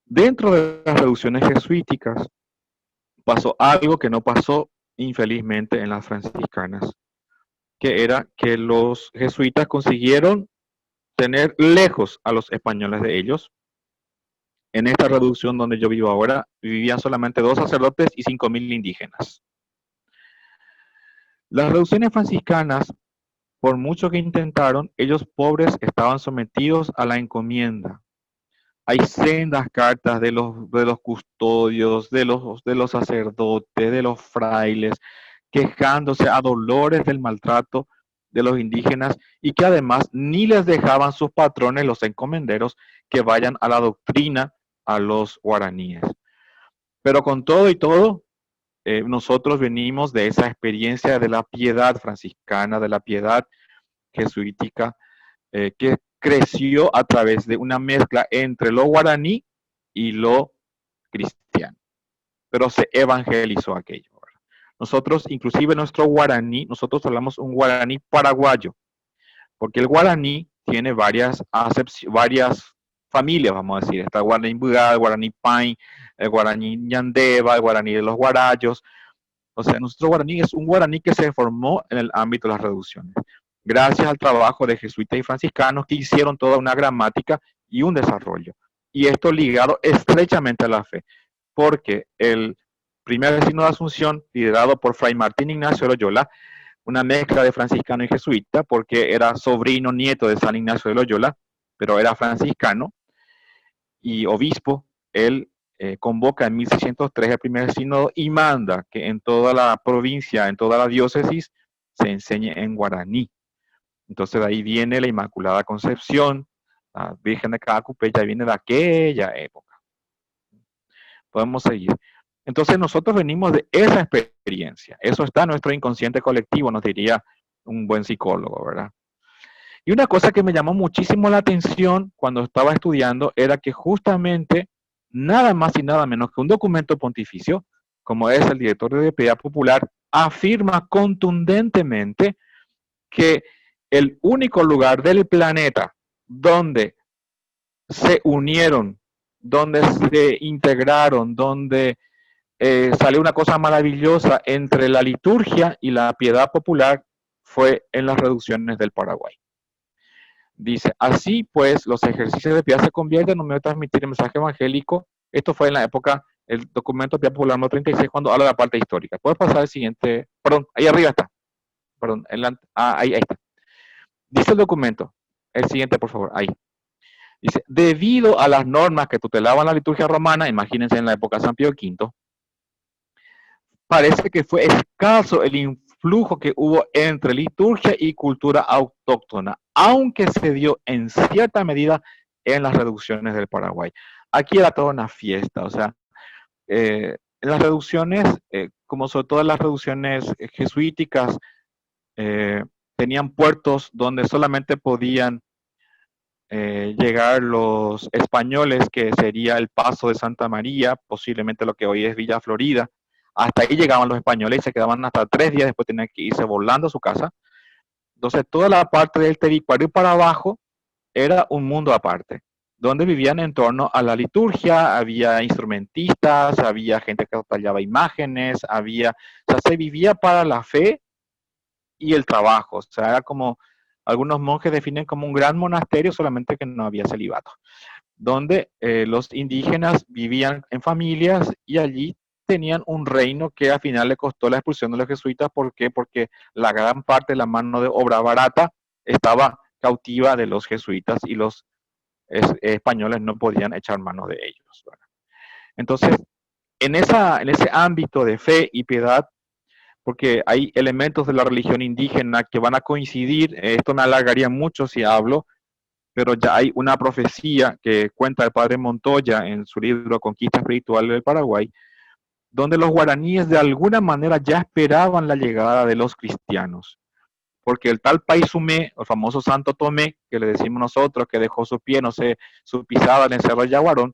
Dentro de las reducciones jesuíticas pasó algo que no pasó infelizmente en las franciscanas, que era que los jesuitas consiguieron tener lejos a los españoles de ellos. En esta reducción donde yo vivo ahora, vivían solamente 2 sacerdotes y 5.000 indígenas. Las reducciones franciscanas, por mucho que intentaron, ellos pobres estaban sometidos a la encomienda. Hay sendas cartas de los custodios, de los sacerdotes, de los frailes, quejándose a dolores del maltrato de los indígenas y que además ni les dejaban sus patrones, los encomenderos, que vayan a la doctrina a los guaraníes. Pero con todo y todo, nosotros venimos de esa experiencia de la piedad franciscana, de la piedad jesuítica, que creció a través de una mezcla entre lo guaraní y lo cristiano. Pero se evangelizó aquello. ¿Verdad? Nosotros, inclusive nuestro guaraní, nosotros hablamos un guaraní paraguayo, porque el guaraní tiene varias familias, vamos a decir. Está el guaraní Bugá, el guaraní Pain, el guaraní Ñandeva, el guaraní de los guarayos. O sea, nuestro guaraní es un guaraní que se formó en el ámbito de las reducciones, gracias al trabajo de jesuitas y franciscanos que hicieron toda una gramática y un desarrollo. Y esto ligado estrechamente a la fe, porque el primer signo de Asunción, liderado por Fray Martín Ignacio de Loyola, una mezcla de franciscano y jesuita, porque era sobrino, nieto de San Ignacio de Loyola, pero era franciscano y obispo. Él convoca en 1603 el primer sínodo y manda que en toda la provincia, en toda la diócesis, se enseñe en guaraní. Entonces de ahí viene la Inmaculada Concepción, la Virgen de Cacupe, ya viene de aquella época. Podemos seguir. Entonces nosotros venimos de esa experiencia. Eso está en nuestro inconsciente colectivo, nos diría un buen psicólogo, ¿verdad? Y una cosa que me llamó muchísimo la atención cuando estaba estudiando era que justamente nada más y nada menos que un documento pontificio, como es el directorio de Piedad Popular, afirma contundentemente que el único lugar del planeta donde se unieron, donde se integraron, donde salió una cosa maravillosa entre la liturgia y la piedad popular fue en las reducciones del Paraguay. Dice, así pues, los ejercicios de piedad se convierten en un medio de transmitir el mensaje evangélico. Esto fue en la época, el documento Piedad Popular no 36, cuando habla de la parte histórica. ¿Puedes pasar al siguiente? Perdón, ahí arriba está. Perdón, ahí está. Dice el documento, el siguiente, por favor, ahí. Dice, debido a las normas que tutelaban la liturgia romana, imagínense en la época de San Pío V, parece que fue escaso el influjo que hubo entre liturgia y cultura autóctona, aunque se dio en cierta medida en las reducciones del Paraguay. Aquí era toda una fiesta, o sea, en las reducciones, como sobre todo las reducciones jesuíticas, tenían puertos donde solamente podían llegar los españoles, que sería el Paso de Santa María, posiblemente lo que hoy es Villa Florida. Hasta ahí llegaban los españoles y se quedaban hasta 3 días, después tenían que irse volando a su casa. Entonces toda la parte del Tericuario para abajo era un mundo aparte, donde vivían en torno a la liturgia, había instrumentistas, había gente que tallaba imágenes, o sea, se vivía para la fe y el trabajo. O sea, era como, algunos monjes definen como un gran monasterio, solamente que no había celibato, donde los indígenas vivían en familias y allí tenían un reino que al final le costó la expulsión de los jesuitas. ¿Por qué? Porque la gran parte de la mano de obra barata estaba cautiva de los jesuitas y los españoles no podían echar mano de ellos, ¿verdad? Entonces, en ese ámbito de fe y piedad, porque hay elementos de la religión indígena que van a coincidir, esto me alargaría mucho si hablo, pero ya hay una profecía que cuenta el padre Montoya en su libro Conquista Espiritual del Paraguay, donde los guaraníes de alguna manera ya esperaban la llegada de los cristianos, porque el tal Paisumé, el famoso Santo Tomé, que le decimos nosotros, que dejó su pie, no sé, su pisada en el Cerro de Yaguarón,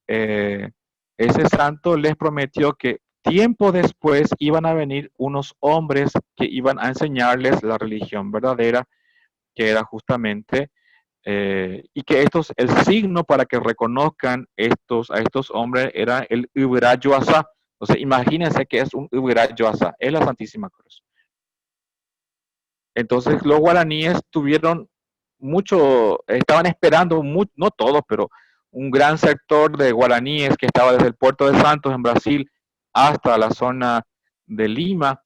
ese santo les prometió que tiempo después iban a venir unos hombres que iban a enseñarles la religión verdadera, que era justamente, y que el signo para que reconozcan a estos hombres era el Uberayo Asá. Entonces, imagínense que es un Uberayo Asá, es la Santísima Cruz. Entonces, los guaraníes estaban esperando, no todos, pero un gran sector de guaraníes que estaba desde el puerto de Santos en Brasil hasta la zona de Lima.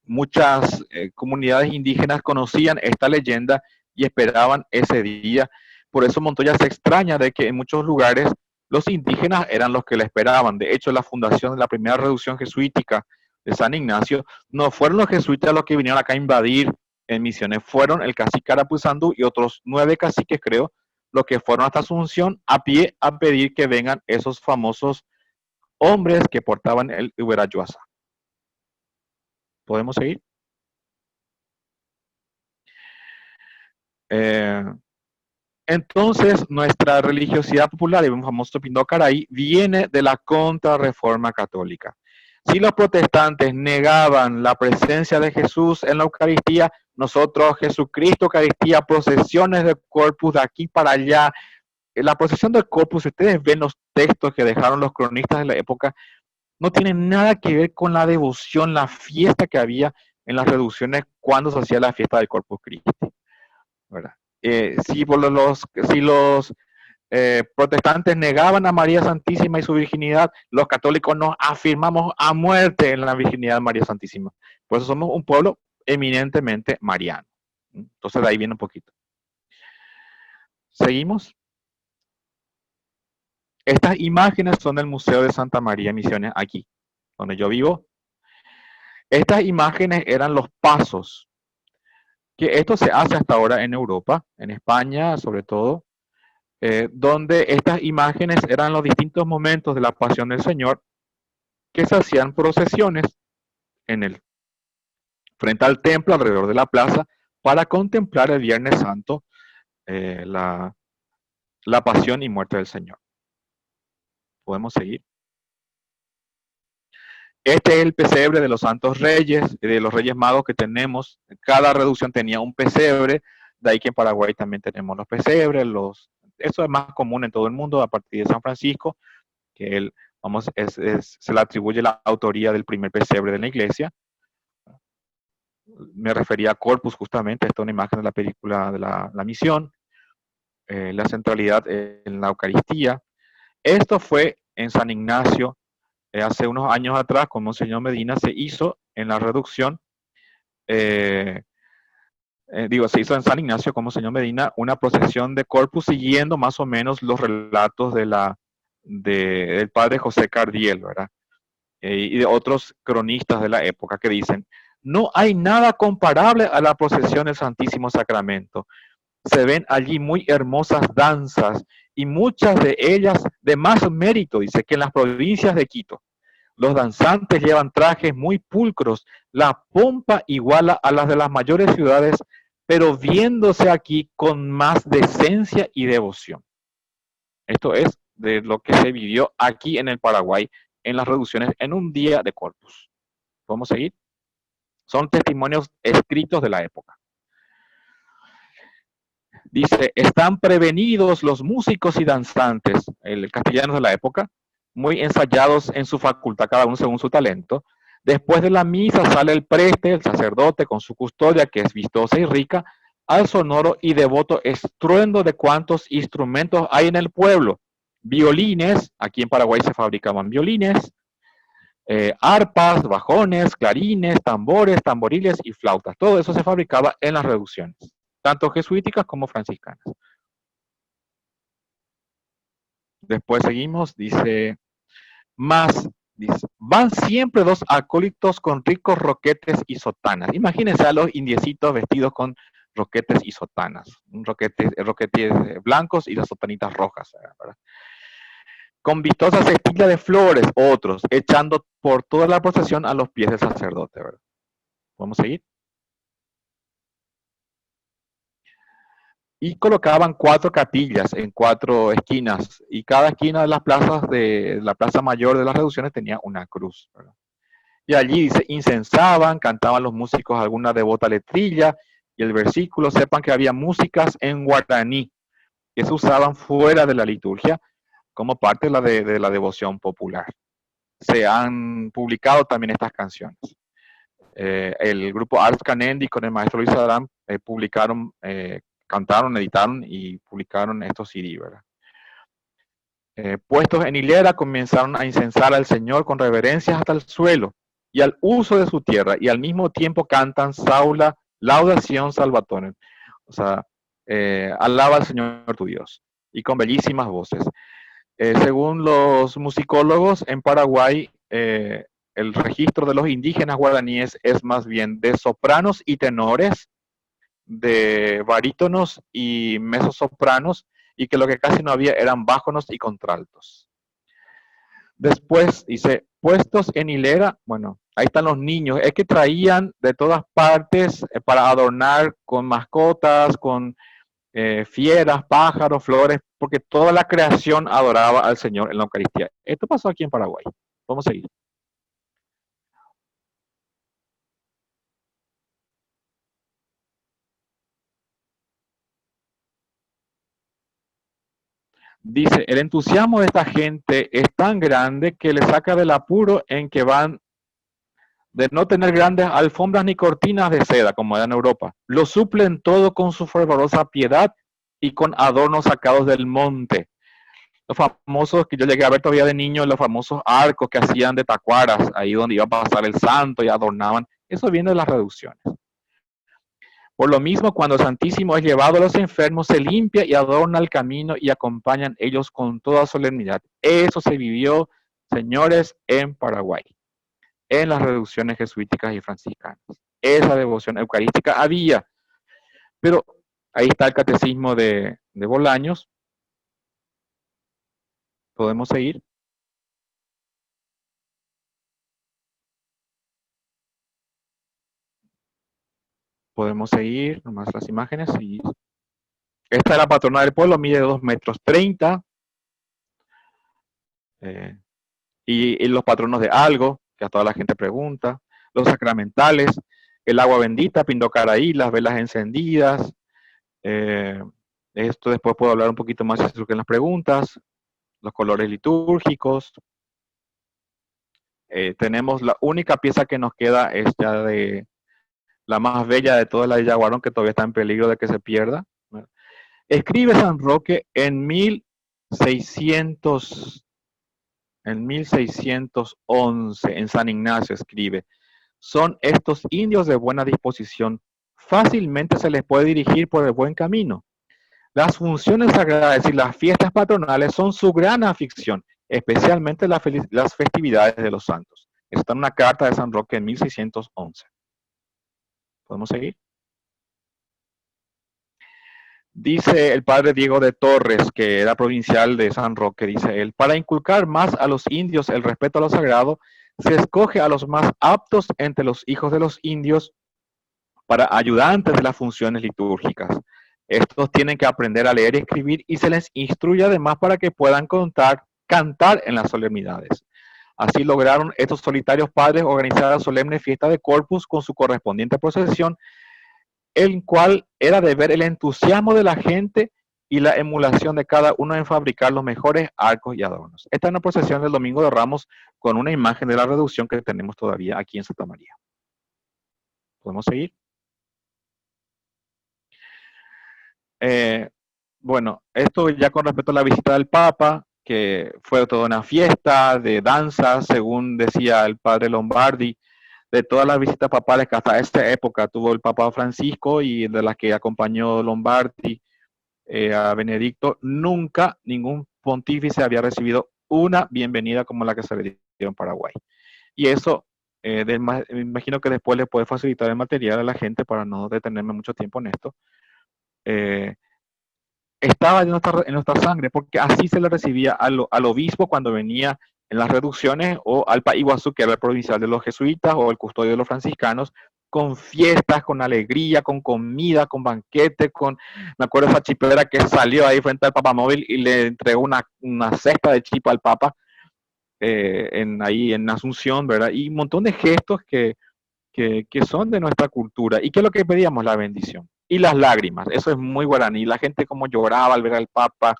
Muchas comunidades indígenas conocían esta leyenda y esperaban ese día. Por eso Montoya se extraña de que en muchos lugares los indígenas eran los que la esperaban. De hecho, la fundación de la primera reducción jesuítica de San Ignacio no fueron los jesuitas los que vinieron acá a invadir en Misiones, fueron el cacique Arapuzandú y otros 9 caciques, creo, los que fueron hasta Asunción a pie a pedir que vengan esos famosos hombres que portaban el Uberayuasa. ¿Podemos seguir? Entonces, nuestra religiosidad popular, y un famoso Pindó Caray, viene de la contrarreforma católica. Si los protestantes negaban la presencia de Jesús en la Eucaristía, nosotros, Jesucristo, Eucaristía, procesiones de Corpus de aquí para allá. La procesión del Corpus, si ustedes ven los textos que dejaron los cronistas de la época, no tiene nada que ver con la devoción, la fiesta que había en las reducciones cuando se hacía la fiesta del Corpus Christi, ¿verdad? Si los protestantes negaban a María Santísima y su virginidad, los católicos nos afirmamos a muerte en la virginidad de María Santísima. Por eso somos un pueblo eminentemente mariano. Entonces de ahí viene un poquito. Seguimos. Estas imágenes son del Museo de Santa María Misiones, aquí, donde yo vivo. Estas imágenes eran los pasos, que esto se hace hasta ahora en Europa, en España sobre todo, donde estas imágenes eran los distintos momentos de la pasión del Señor, que se hacían procesiones en el, frente al templo, alrededor de la plaza, para contemplar el Viernes Santo, la pasión y muerte del Señor. Podemos seguir. Este es el pesebre de los Santos Reyes, de los Reyes Magos que tenemos. Cada reducción tenía un pesebre, de ahí que en Paraguay también tenemos los pesebres. Eso es más común en todo el mundo a partir de San Francisco, que él, se le atribuye la autoría del primer pesebre de la iglesia. Me refería a Corpus justamente, esta es una imagen de la película de la Misión, la centralidad en la Eucaristía. Esto fue en San Ignacio, hace unos años atrás, con Monseñor Medina, se hizo en la reducción, se hizo en San Ignacio con Monseñor Medina una procesión de Corpus siguiendo más o menos los relatos del padre José Cardiel, ¿verdad? Y de otros cronistas de la época que dicen, no hay nada comparable a la procesión del Santísimo Sacramento. Se ven allí muy hermosas danzas y muchas de ellas de más mérito, dice, que en las provincias de Quito. Los danzantes llevan trajes muy pulcros, la pompa iguala a las de las mayores ciudades, pero viéndose aquí con más decencia y devoción. Esto es de lo que se vivió aquí en el Paraguay en las reducciones en un día de Corpus. ¿Podemos seguir? Son testimonios escritos de la época. Dice, están prevenidos los músicos y danzantes, el castellano de la época, muy ensayados en su facultad, cada uno según su talento. Después de la misa sale el preste, el sacerdote, con su custodia, que es vistosa y rica, al sonoro y devoto estruendo de cuantos instrumentos hay en el pueblo. Violines, aquí en Paraguay se fabricaban violines, arpas, bajones, clarines, tambores, tamboriles y flautas. Todo eso se fabricaba en las reducciones, tanto jesuíticas como franciscanas. Después seguimos, dice, van siempre dos acólitos con ricos roquetes y sotanas. Imagínense a los indiecitos vestidos con roquetes y sotanas, roquetes blancos y las sotanitas rojas, ¿verdad? Con vistosas estillas de flores, otros, echando por toda la procesión a los pies del sacerdote, ¿verdad? ¿Podemos seguir? Y colocaban 4 capillas en 4 esquinas, y cada esquina de las plazas de la plaza mayor de las reducciones tenía una cruz, ¿verdad? Y allí dice, incensaban, cantaban los músicos alguna devota letrilla, y el versículo, sepan que había músicas en guaraní, que se usaban fuera de la liturgia, como parte de la devoción popular. Se han publicado también estas canciones. El grupo Ars Canendi con el maestro Luis Adán publicaron, cantaron, editaron y publicaron estos CD, ¿verdad? Puestos en hilera, comenzaron a incensar al Señor con reverencias hasta el suelo y al uso de su tierra, y al mismo tiempo cantan Saula, laudación salvatore. O sea, alaba al Señor tu Dios, y con bellísimas voces. Según los musicólogos, en Paraguay, el registro de los indígenas guaraníes es más bien de sopranos y tenores, de barítonos y mezzosopranos, y que lo que casi no había eran bájonos y contraltos. Después dice, puestos en hilera, bueno, ahí están los niños, es que traían de todas partes para adornar con mascotas, con fieras, pájaros, flores, porque toda la creación adoraba al Señor en la Eucaristía. Esto pasó aquí en Paraguay. Vamos a seguir. Dice, el entusiasmo de esta gente es tan grande que le saca del apuro en que van de no tener grandes alfombras ni cortinas de seda, como era en Europa. Lo suplen todo con su fervorosa piedad y con adornos sacados del monte. Los famosos, que yo llegué a ver todavía de niño, los famosos arcos que hacían de tacuaras, ahí donde iba a pasar el santo y adornaban. Eso viene de las reducciones. Por lo mismo, cuando el Santísimo es llevado a los enfermos, se limpia y adorna el camino y acompañan ellos con toda solemnidad. Eso se vivió, señores, en Paraguay, en las reducciones jesuíticas y franciscanas. Esa devoción eucarística había, pero ahí está el catecismo de Bolaños. ¿Podemos seguir? Podemos seguir, nomás las imágenes. Y esta es la patrona del pueblo, mide 2,30 m. Y los patronos de algo, que a toda la gente pregunta. Los sacramentales, el agua bendita, Pindocaraí, las velas encendidas. Esto después puedo hablar un poquito más si surgen las preguntas. Los colores litúrgicos. Tenemos la única pieza que nos queda, es ya de la más bella de toda la de Yaguarón, que todavía está en peligro de que se pierda. Escribe San Roque en 1611, en San Ignacio escribe: son estos indios de buena disposición, fácilmente se les puede dirigir por el buen camino. Las funciones sagradas y las fiestas patronales son su gran afición, especialmente las festividades de los santos. Está en una carta de San Roque en 1611. ¿Podemos seguir? Dice el padre Diego de Torres, que era provincial de San Roque, dice él: para inculcar más a los indios el respeto a lo sagrado, se escoge a los más aptos entre los hijos de los indios para ayudantes de las funciones litúrgicas. Estos tienen que aprender a leer y escribir y se les instruye además para que puedan cantar en las solemnidades. Así lograron estos solitarios padres organizar la solemne fiesta de Corpus con su correspondiente procesión, el cual era de ver el entusiasmo de la gente y la emulación de cada uno en fabricar los mejores arcos y adornos. Esta es una procesión del Domingo de Ramos con una imagen de la reducción que tenemos todavía aquí en Santa María. ¿Podemos seguir? Bueno, esto ya con respecto a la visita del Papa, que fue toda una fiesta de danza, según decía el padre Lombardi. De todas las visitas papales que hasta esta época tuvo el Papa Francisco y de las que acompañó Lombardi a Benedicto, nunca ningún pontífice había recibido una bienvenida como la que se le dio en Paraguay. Y eso, me imagino que después le puede facilitar el material a la gente para no detenerme mucho tiempo en esto. Estaba en nuestra sangre, porque así se le recibía al obispo cuando venía en las reducciones, o al Iguazú, que era el provincial de los jesuitas, o el custodio de los franciscanos, con fiestas, con alegría, con comida, con banquete, me acuerdo esa chipera que salió ahí frente al Papamóvil y le entregó una cesta de chipa al Papa, ahí en Asunción, ¿verdad? Y un montón de gestos que son de nuestra cultura. ¿Y qué es lo que pedíamos? La bendición. Y las lágrimas, eso es muy guaraní. La gente como lloraba al ver al Papa,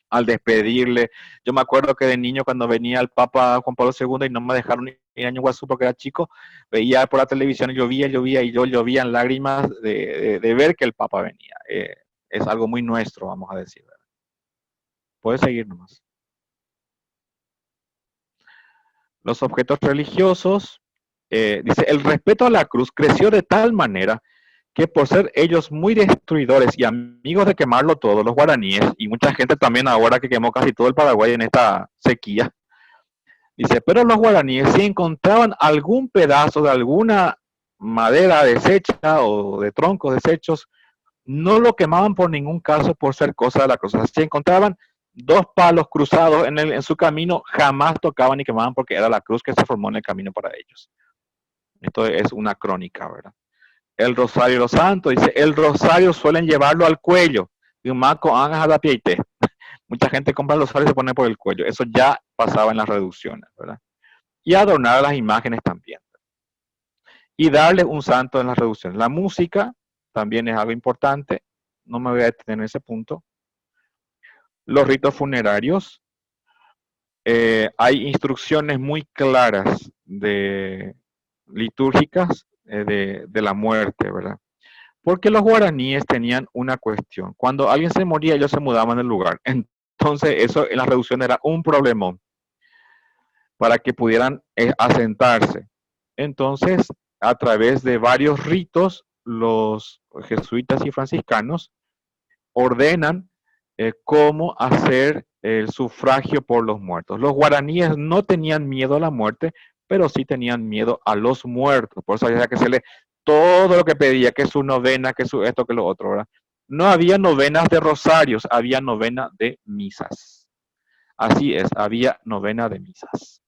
al despedirle. Yo me acuerdo que de niño, cuando venía el Papa Juan Pablo II y no me dejaron ir a Ñuguazú porque era chico, veía por la televisión y llovía y yo llovía en lágrimas de ver que el Papa venía. Es algo muy nuestro, vamos a decir. ¿Verdad? Puedes seguir nomás. Los objetos religiosos, dice, el respeto a la cruz creció de tal manera que por ser ellos muy destruidores y amigos de quemarlo todo, los guaraníes, y mucha gente también ahora que quemó casi todo el Paraguay en esta sequía, dice, pero los guaraníes, si encontraban algún pedazo de alguna madera deshecha o de troncos deshechos, no lo quemaban por ningún caso por ser cosa de la cruz. O sea, si encontraban dos palos cruzados en su camino, jamás tocaban ni quemaban porque era la cruz que se formó en el camino para ellos. Esto es una crónica, ¿verdad? El rosario de los santos, dice, el rosario suelen llevarlo al cuello. Y un maco a la pieite. Mucha gente compra el rosario y se pone por el cuello. Eso ya pasaba en las reducciones, ¿verdad? Y adornar las imágenes también. Y darle un santo en las reducciones. La música también es algo importante. No me voy a detener en ese punto. los ritos funerarios. Hay instrucciones muy claras litúrgicas de la muerte, ¿verdad? Porque los guaraníes tenían una cuestión. Cuando alguien se moría, ellos se mudaban del lugar. Entonces, eso en la reducción era un problemón para que pudieran asentarse. Entonces, a través de varios ritos, los jesuitas y franciscanos ordenan cómo hacer el sufragio por los muertos. Los guaraníes no tenían miedo a la muerte, pero sí tenían miedo a los muertos. Por eso había que hacerle todo lo que pedía, que su novena, que su esto, que lo otro, ¿verdad? No había novenas de rosarios, había novena de misas. Así es, había novena de misas.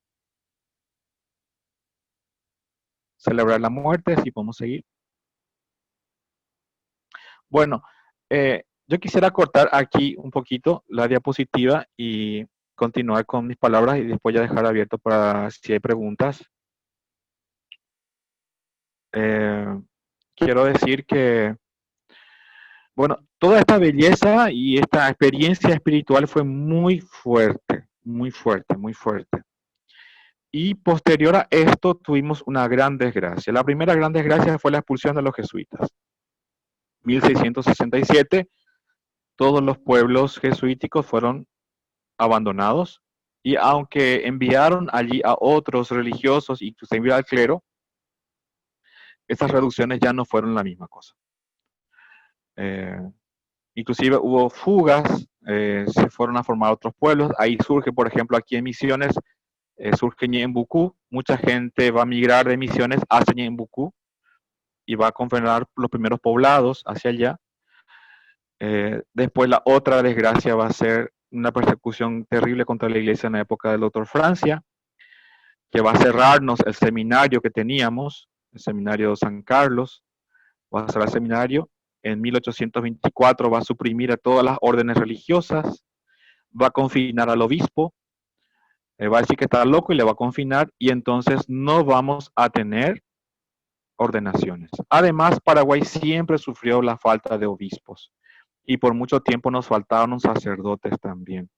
Celebrar la muerte, si podemos seguir. Bueno, yo quisiera cortar aquí un poquito la diapositiva y continuar con mis palabras y después ya dejar abierto para si hay preguntas. Quiero decir que, bueno, toda esta belleza y esta experiencia espiritual fue muy fuerte, muy fuerte, muy fuerte. Y posterior a esto tuvimos una gran desgracia. La primera gran desgracia fue la expulsión de los jesuitas. 1667, todos los pueblos jesuíticos fueron abandonados y aunque enviaron allí a otros religiosos y se envió al clero, esas reducciones ya no fueron la misma cosa. Inclusive hubo fugas, se fueron a formar otros pueblos. Ahí surge, por ejemplo, aquí en Misiones, surge Ñembucú. Mucha gente va a migrar de Misiones hacia Ñembucú y va a confederar los primeros poblados hacia allá. Después la otra desgracia va a ser una persecución terrible contra la iglesia en la época del doctor Francia, que va a cerrarnos el seminario que teníamos, el seminario de San Carlos, va a cerrar el seminario. En 1824 va a suprimir a todas las órdenes religiosas, va a confinar al obispo, va a decir que está loco y le va a confinar y entonces no vamos a tener ordenaciones. Además, Paraguay siempre sufrió la falta de obispos y por mucho tiempo nos faltaron sacerdotes también.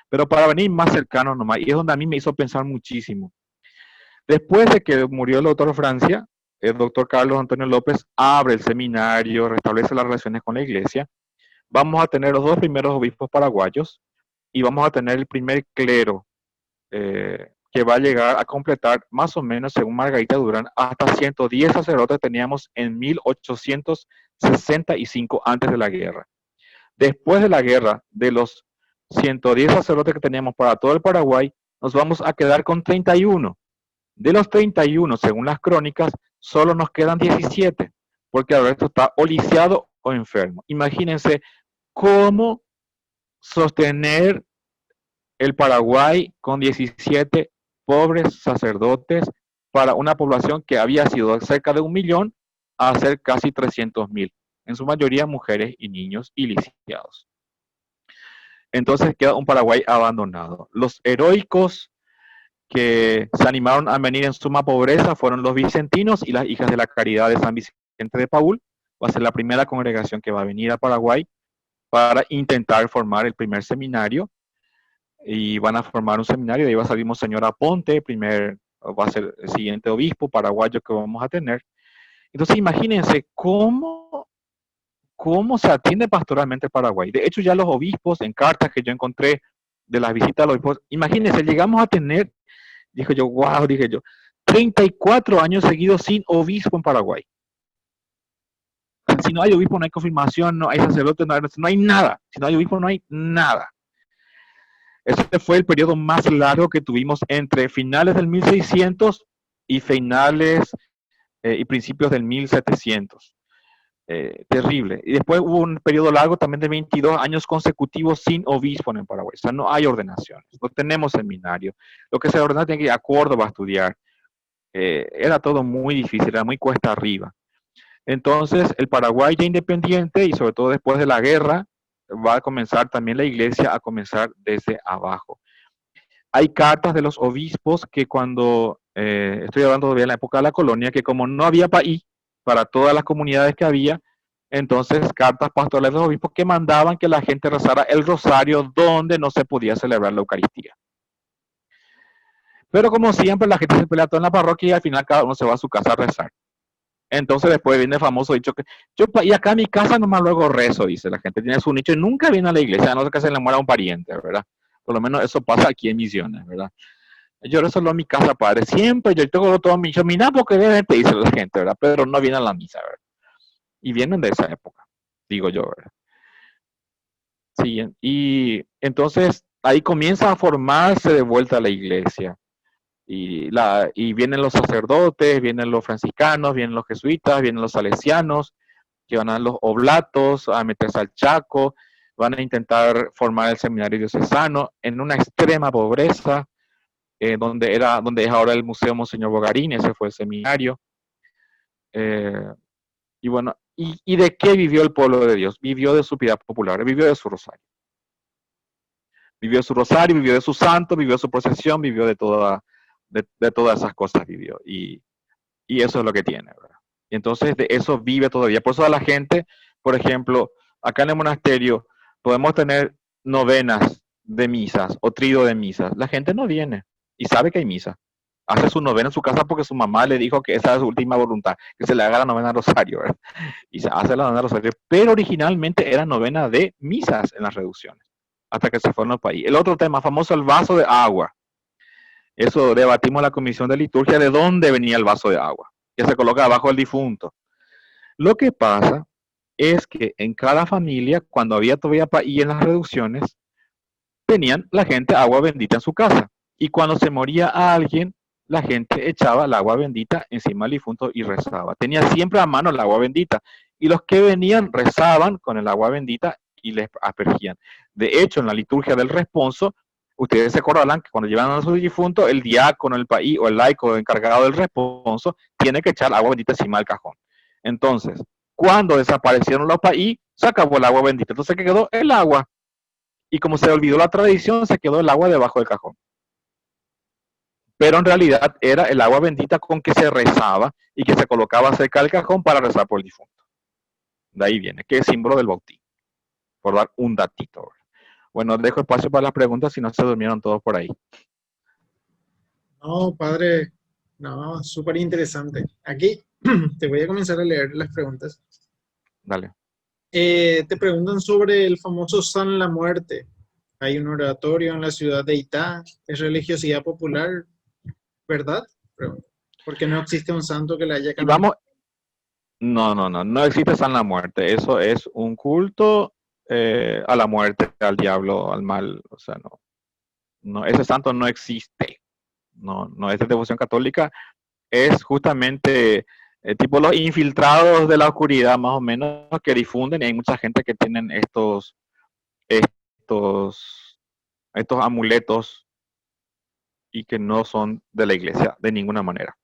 Pero para venir más cercano nomás, y es donde a mí me hizo pensar muchísimo. Después de que murió el doctor Francia, el doctor Carlos Antonio López abre el seminario, restablece las relaciones con la iglesia. Vamos a tener los dos primeros obispos paraguayos y vamos a tener el primer clero que va a llegar a completar más o menos, según Margarita Durán, hasta 110 sacerdotes teníamos en 1865 antes de la guerra. Después de la guerra, de los 110 sacerdotes que teníamos para todo el Paraguay, nos vamos a quedar con 31. De los 31, según las crónicas, solo nos quedan 17, porque el resto está o lisiado o enfermo. Imagínense cómo sostener el Paraguay con 17 pobres sacerdotes para una población que había sido cerca de 1.000.000 a ser casi 300.000, en su mayoría mujeres y niños y lisiados. Entonces queda un Paraguay abandonado. Los heroicos que se animaron a venir en suma pobreza fueron los vicentinos y las hijas de la caridad de San Vicente de Paúl. Va a ser la primera congregación que va a venir a Paraguay para intentar formar el primer seminario y van a formar un seminario, de ahí va a salir Monseñor Aponte, va a ser el siguiente obispo paraguayo que vamos a tener. Entonces imagínense cómo se atiende pastoralmente el Paraguay. De hecho ya los obispos, en cartas que yo encontré de las visitas a los obispos, imagínense, llegamos a tener, dije yo, 34 años seguidos sin obispo en Paraguay. Si no hay obispo no hay confirmación, no hay sacerdote, no hay nada. Si no hay obispo no hay nada. Ese fue el periodo más largo que tuvimos entre finales del 1600 y finales y principios del 1700. Terrible. Y después hubo un periodo largo también de 22 años consecutivos sin obispo en Paraguay. O sea, no hay ordenaciones, no tenemos seminario. Lo que se ordena tiene que ir a Córdoba a estudiar. Era todo muy difícil, era muy cuesta arriba. Entonces, el Paraguay ya independiente y sobre todo después de la guerra, va a comenzar también la iglesia a comenzar desde abajo. Hay cartas de los obispos que cuando, estoy hablando todavía de la época de la colonia, que como no había país para todas las comunidades que había, Entonces, cartas pastorales de los obispos que mandaban que la gente rezara el rosario donde no se podía celebrar la Eucaristía. Pero como siempre, la gente se pelea todo en la parroquia y al final cada uno se va a su casa a rezar. Entonces después viene el famoso dicho que y acá en mi casa nomás luego rezo, dice la gente, tiene su nicho y nunca viene a la iglesia, a no ser que se le muera un pariente, ¿verdad? Por lo menos eso pasa aquí en Misiones, ¿verdad? Yo rezo solo en mi casa, padre, siempre yo tengo todo mi nicho, mira porque viene, te dice la gente, ¿verdad? Pero no viene a la misa, ¿verdad? Y vienen de esa época, digo yo, ¿verdad? Sí, y entonces ahí comienza a formarse de vuelta la iglesia. Y vienen los sacerdotes, vienen los franciscanos, vienen los jesuitas, vienen los salesianos, que van a los oblatos, a meterse al Chaco, van a intentar formar el seminario diocesano en una extrema pobreza, donde es ahora el Museo Monseñor Bogarín, ese fue el seminario. Eh, y bueno, ¿y de qué vivió el pueblo de Dios? Vivió de su piedad popular, vivió de su rosario. Vivió de su rosario, vivió de su santo, vivió de su procesión, vivió de todas esas cosas vivió. Y eso es lo que tiene, ¿verdad? Y entonces de eso vive todavía. Por eso a la gente, por ejemplo, acá en el monasterio podemos tener novenas de misas o trío de misas. La gente no viene y sabe que hay misa. Hace su novena en su casa porque su mamá le dijo que esa es su última voluntad, que se le haga la novena rosario, ¿verdad? Y se hace la novena rosario. Pero originalmente era novena de misas en las reducciones, hasta que se fueron al país. El otro tema famoso, el vaso de agua. Eso debatimos en la comisión de liturgia de dónde venía el vaso de agua, que se coloca abajo del difunto. Lo que pasa es que en cada familia, cuando había todavía país en las reducciones, tenían la gente agua bendita en su casa. Y cuando se moría a alguien, la gente echaba el agua bendita encima del difunto y rezaba. Tenía siempre a mano el agua bendita. Y los que venían rezaban con el agua bendita y les aspergían. De hecho, en la liturgia del responso, ustedes se acordarán que cuando llevan a su difunto, el diácono, el país o el laico encargado del responso tiene que echar agua bendita encima del cajón. Entonces, cuando desaparecieron los país, se acabó el agua bendita. Entonces quedó el agua. Y como se olvidó la tradición, se quedó el agua debajo del cajón. Pero en realidad era el agua bendita con que se rezaba y que se colocaba cerca del cajón para rezar por el difunto. De ahí viene, que es símbolo del bautismo, por dar un datito. Bueno, dejo espacio para las preguntas si no se durmieron todos por ahí. No, padre, no, súper interesante. Aquí te voy a comenzar a leer las preguntas. Dale. Te preguntan sobre el famoso San la Muerte. Hay un oratorio en la ciudad de Itá, es religiosidad popular, ¿verdad? Porque no existe un santo que la haya Y vamos, canonizado. no existe San la Muerte. Eso es un culto a la muerte, al diablo, al mal. O sea, no, ese santo no existe. No es de devoción católica. Es justamente tipo los infiltrados de la oscuridad, más o menos, que difunden. Y hay mucha gente que tienen estos, estos amuletos y que no son de la iglesia de ninguna manera.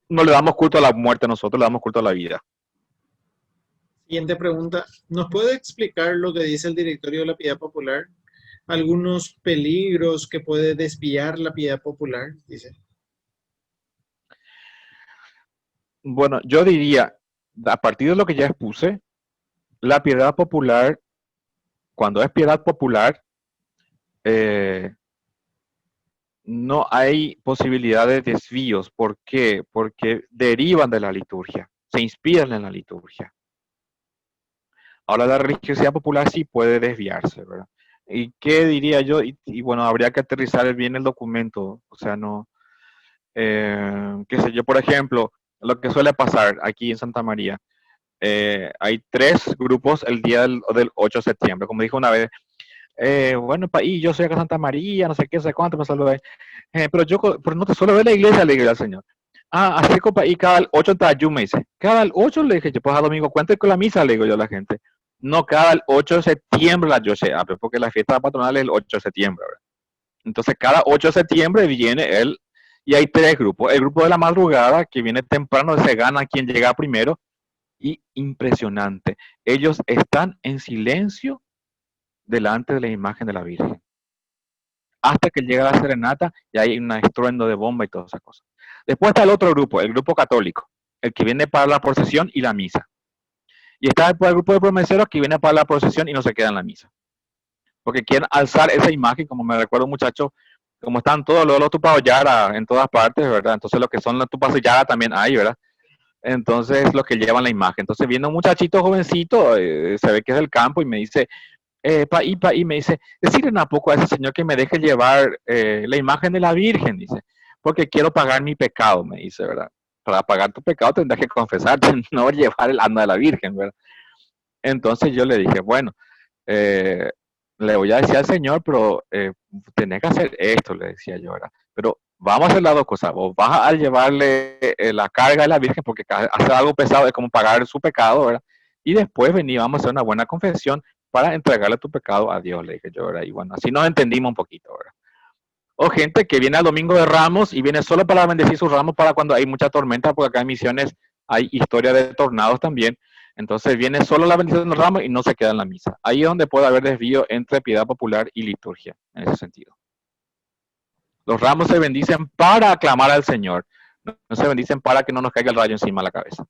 No le damos culto a la muerte nosotros, le damos culto a la vida. Siguiente pregunta. ¿Nos puede explicar lo que dice el directorio de la piedad popular? Algunos peligros que puede desviar la piedad popular, dice. Bueno, yo diría, a partir de lo que ya expuse, la piedad popular, cuando es piedad popular, eh, no hay posibilidad de desvíos. ¿Por qué? Porque derivan de la liturgia, se inspiran en la liturgia. Ahora la religiosidad popular sí puede desviarse, ¿verdad? ¿Y qué diría yo? Y bueno, habría que aterrizar bien el documento, o sea, no, qué sé yo, por ejemplo, lo que suele pasar aquí en Santa María, hay tres grupos el día del 8 de septiembre, como dijo una vez, bueno, y yo soy acá Santa María, no sé qué, no sé cuánto, me saluda, pero no te suelo ver la iglesia, le dije al Señor. Ah, así compa, y cada el 8 está yo, me dice. Cada el 8 le dije, yo pues a domingo, cuente con la misa, le digo yo a la gente. No, cada el 8 de septiembre la yo se abre, porque la fiesta patronal es el 8 de septiembre, ¿verdad? Entonces, cada 8 de septiembre viene él, y hay tres grupos. El grupo de la madrugada, que viene temprano, se gana quien llega primero, y impresionante. Ellos están en silencio delante de la imagen de la Virgen. Hasta que llega la serenata y hay un estruendo de bomba y todas esas cosas. Después está el otro grupo, el grupo católico, el que viene para la procesión y la misa. Y está el grupo de promeseros que viene para la procesión y no se queda en la misa. Porque quieren alzar esa imagen, como me recuerdo muchachos, como están todos los tupados yara en todas partes, ¿verdad? Entonces los que son los tupados yara también hay, ¿verdad? Entonces los que llevan la imagen. Entonces viene un muchachito jovencito, se ve que es del campo y me dice, y me dice, decirle un poco a ese señor que me deje llevar la imagen de la Virgen, dice, porque quiero pagar mi pecado, me dice, ¿verdad? Para pagar tu pecado tendrás que confesarte, no llevar el alma de la Virgen, ¿verdad? Entonces yo le dije, bueno, eh, le voy a decir al Señor, pero tenés que hacer esto, le decía yo, ¿verdad? Pero vamos a hacer las dos cosas, vos vas a llevarle la carga de la Virgen, porque hacer algo pesado es como pagar su pecado, ¿verdad? Y después venir, vamos a hacer una buena confesión para entregarle tu pecado a Dios, le dije yo, ¿verdad? Y bueno, así nos entendimos un poquito, ¿verdad? O gente que viene al domingo de Ramos y viene solo para bendecir sus ramos para cuando hay mucha tormenta, porque acá en Misiones hay historia de tornados también. Entonces viene solo la bendición del ramo y no se queda en la misa. Ahí es donde puede haber desvío entre piedad popular y liturgia, en ese sentido. Los ramos se bendicen para aclamar al Señor, no se bendicen para que no nos caiga el rayo encima de la cabeza.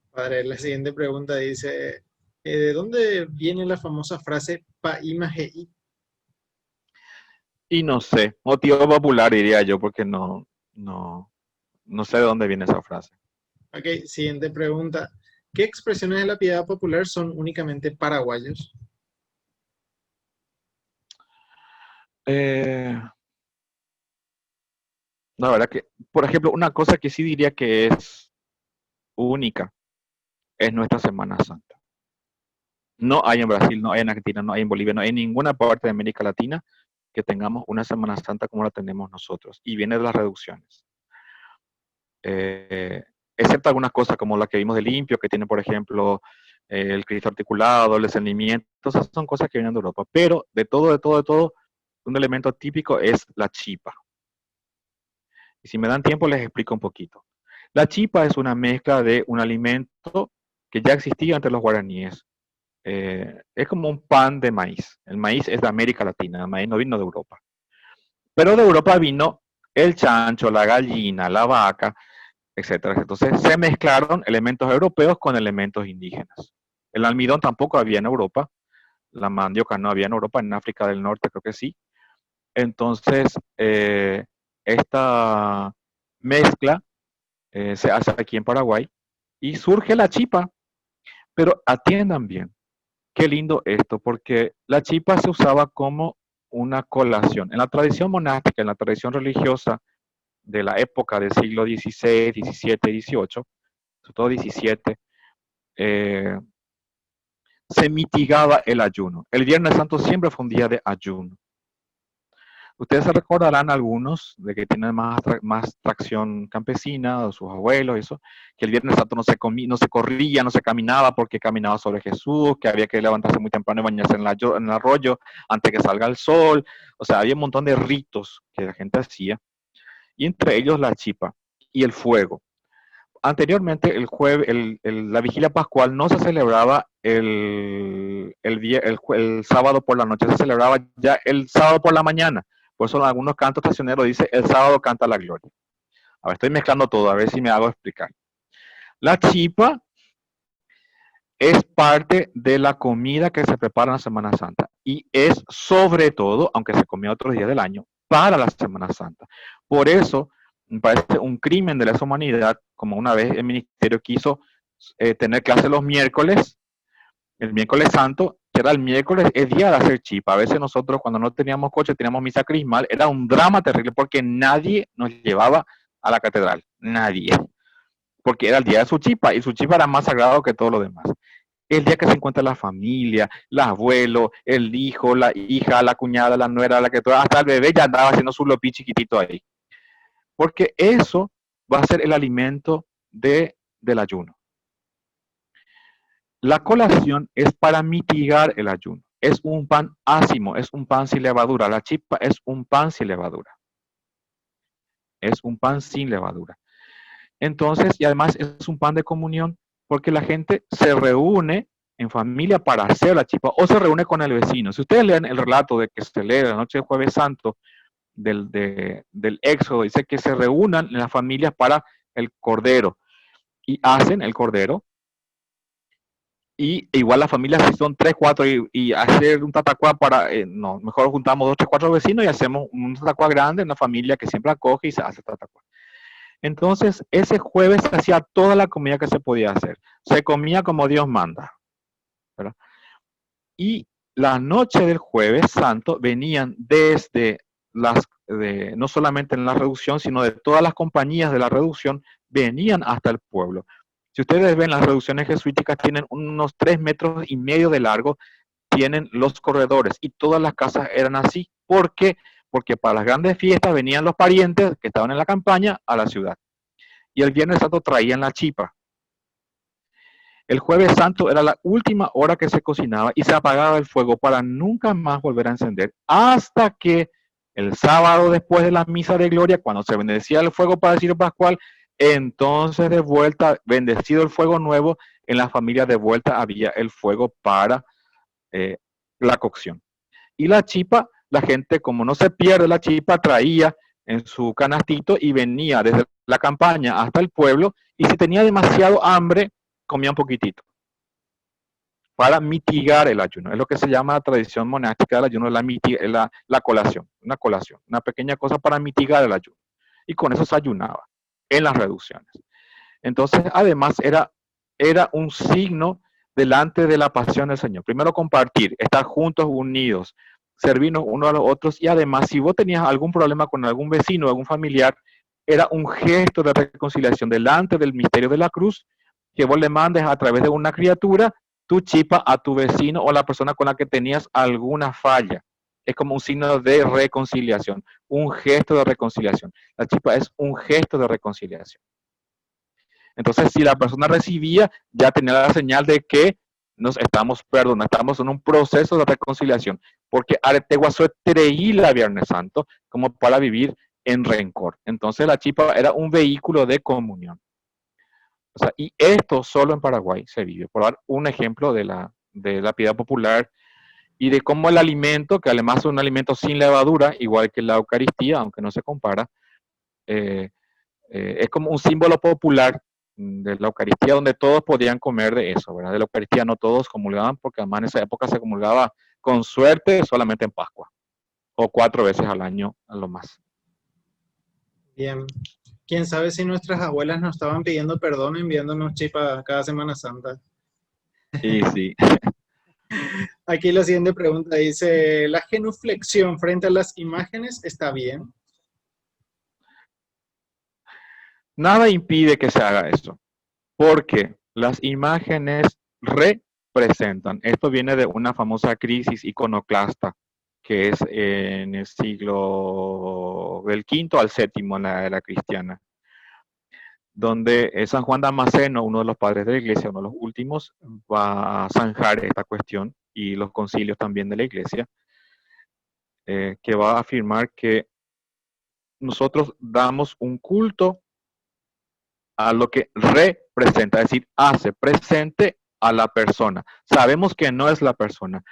Padre, la siguiente pregunta dice, ¿de dónde viene la famosa frase pa imagen? Y no sé, motivo popular diría yo, porque no sé de dónde viene esa frase. Ok, siguiente pregunta. ¿Qué expresiones de la piedad popular son únicamente paraguayos? Eh, la verdad que, por ejemplo, una cosa que sí diría que es única es nuestra Semana Santa. No hay en Brasil, no hay en Argentina, no hay en Bolivia, no hay en ninguna parte de América Latina que tengamos una Semana Santa como la tenemos nosotros. Y viene de las reducciones. Eh, excepto algunas cosas como la que vimos de Limpio, que tiene, por ejemplo, el Cristo articulado, el descendimiento, esas son cosas que vienen de Europa. Pero de todo, un elemento típico es la chipa. Y si me dan tiempo les explico un poquito. La chipa es una mezcla de un alimento que ya existía entre los guaraníes. Es como un pan de maíz. El maíz es de América Latina, el maíz no vino de Europa. Pero de Europa vino el chancho, la gallina, la vaca, etcétera. Entonces se mezclaron elementos europeos con elementos indígenas. El almidón tampoco había en Europa, la mandioca no había en Europa, en África del Norte creo que sí. Entonces, esta mezcla se hace aquí en Paraguay y surge la chipa, pero atiendan bien, qué lindo esto, porque la chipa se usaba como una colación. En la tradición monástica, en la tradición religiosa de la época del siglo XVI, XVII, XVIII, sobre todo XVII, eh, se mitigaba el ayuno. El Viernes Santo siempre fue un día de ayuno. Ustedes se recordarán algunos de que tienen más tracción campesina, o sus abuelos, eso, que el Viernes Santo no se corría, no se caminaba porque caminaba sobre Jesús, que había que levantarse muy temprano y bañarse en el arroyo antes que salga el sol. O sea, había un montón de ritos que la gente hacía, y entre ellos la chipa y el fuego. Anteriormente, la vigilia pascual no se celebraba el sábado por la noche, se celebraba ya el sábado por la mañana. Por eso en algunos cantos estacioneros dice, el sábado canta la gloria. A ver, estoy mezclando todo, a ver si me hago explicar. La chipa es parte de la comida que se prepara en la Semana Santa y es sobre todo, aunque se comía otros días del año, para la Semana Santa. Por eso me parece un crimen de lesa humanidad, como una vez el ministerio quiso tener clase los miércoles, el miércoles santo, que era el miércoles, es día de hacer chipa. A veces nosotros cuando no teníamos coche, teníamos misa crismal, era un drama terrible porque nadie nos llevaba a la catedral, nadie, porque era el día de su chipa y su chipa era más sagrado que todo lo demás. El día que se encuentra la familia, el abuelo, el hijo, la hija, la cuñada, la nuera, la que toda, hasta el bebé ya andaba haciendo su lopi chiquitito ahí. Porque eso va a ser el alimento del ayuno. La colación es para mitigar el ayuno. Es un pan ácimo, es un pan sin levadura. La chipa es un pan sin levadura. Es un pan sin levadura. Entonces, y además es un pan de comunión porque la gente se reúne en familia para hacer la chipa o se reúne con el vecino. Si ustedes leen el relato de que se lee la noche de Jueves Santo del Éxodo, dice que se reúnan en las familias para el cordero. y hacen el cordero. Y igual las familias, si son 3, 4 y hacer un tatacuá para, no, mejor juntamos 2, 3, 4 vecinos y hacemos un tatacuá grande, una familia que siempre acoge y se hace tatacuá. Entonces, ese jueves se hacía toda la comida que se podía hacer. Se comía como Dios manda, ¿verdad? Y la noche del jueves santo venían desde no solamente en la reducción, sino de todas las compañías de la reducción, venían hasta el pueblo. Si ustedes ven, las reducciones jesuíticas tienen unos 3,5 metros de largo, tienen los corredores y todas las casas eran así. ¿Por qué? Porque para las grandes fiestas venían los parientes que estaban en la campaña a la ciudad. Y el viernes santo traían la chipa. El jueves santo era la última hora que se cocinaba y se apagaba el fuego para nunca más volver a encender, hasta que el sábado después de la misa de gloria, cuando se bendecía el fuego para el Ciro Pascual, entonces de vuelta, bendecido el fuego nuevo, en la familia de vuelta había el fuego para la cocción. Y la chipa, la gente, como no se pierde la chipa, traía en su canastito y venía desde la campaña hasta el pueblo, y si tenía demasiado hambre, comía un poquitito para mitigar el ayuno. Es lo que se llama la tradición monástica del ayuno, la colación, una pequeña cosa para mitigar el ayuno. Y con eso se ayunaba en las reducciones. Entonces, además, era un signo delante de la pasión del Señor. Primero, compartir, estar juntos, unidos, servirnos unos a los otros, y además, si vos tenías algún problema con algún vecino, algún familiar, era un gesto de reconciliación delante del misterio de la cruz, que vos le mandes a través de una criatura tu chipa a tu vecino o la persona con la que tenías alguna falla. Es como un signo de reconciliación, un gesto de reconciliación. La chipa es un gesto de reconciliación. Entonces, si la persona recibía, ya tenía la señal de que nos estamos perdonando, estamos en un proceso de reconciliación, porque Areteguazú la Viernes Santo como para vivir en rencor. Entonces, la chipa era un vehículo de comunión. O sea, y esto solo en Paraguay se vive. Por dar un ejemplo de la piedad popular y de cómo el alimento, que además es un alimento sin levadura, igual que la Eucaristía, aunque no se compara, eh, es como un símbolo popular de la Eucaristía donde todos podían comer de eso, ¿verdad? De la Eucaristía no todos comulgaban porque además en esa época se comulgaba con suerte solamente en Pascua o 4 veces al año a lo más. Bien. Quién sabe si nuestras abuelas nos estaban pidiendo perdón enviándonos chipa cada Semana Santa. Y sí. Aquí la siguiente pregunta dice, ¿la genuflexión frente a las imágenes está bien? Nada impide que se haga esto, porque las imágenes representan. Esto viene de una famosa crisis iconoclasta que es en el siglo del V al VII en la era cristiana, donde San Juan Damasceno, uno de los padres de la iglesia, uno de los últimos, va a zanjar esta cuestión y los concilios también de la iglesia, que va a afirmar que nosotros damos un culto a lo que representa, es decir, hace presente a la persona. Sabemos que no es la persona,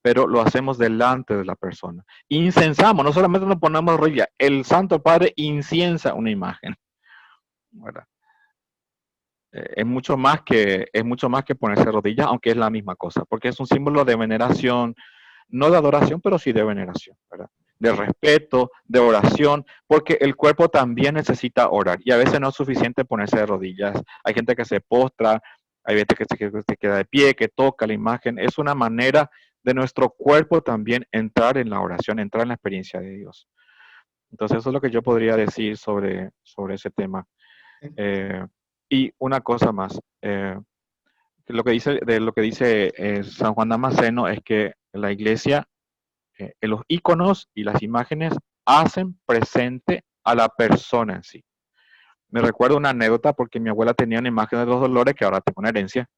pero lo hacemos delante de la persona. Incensamos, no solamente nos ponemos rodillas, el Santo Padre inciensa una imagen. ¿Verdad? Es mucho más que ponerse rodillas, aunque es la misma cosa, porque es un símbolo de veneración, no de adoración, pero sí de veneración, ¿verdad? De respeto, de oración, porque el cuerpo también necesita orar y a veces no es suficiente ponerse de rodillas. Hay gente que se postra, hay gente que se queda de pie, que toca la imagen. Es una manera de nuestro cuerpo también entrar en la oración, entrar en la experiencia de Dios. Entonces eso es lo que yo podría decir sobre ese tema. Eh, y una cosa más, lo que dice San Juan Damasceno es que la iglesia, los iconos y las imágenes hacen presente a la persona en sí. Me recuerdo una anécdota porque mi abuela tenía una imagen de los dolores que ahora tengo una herencia.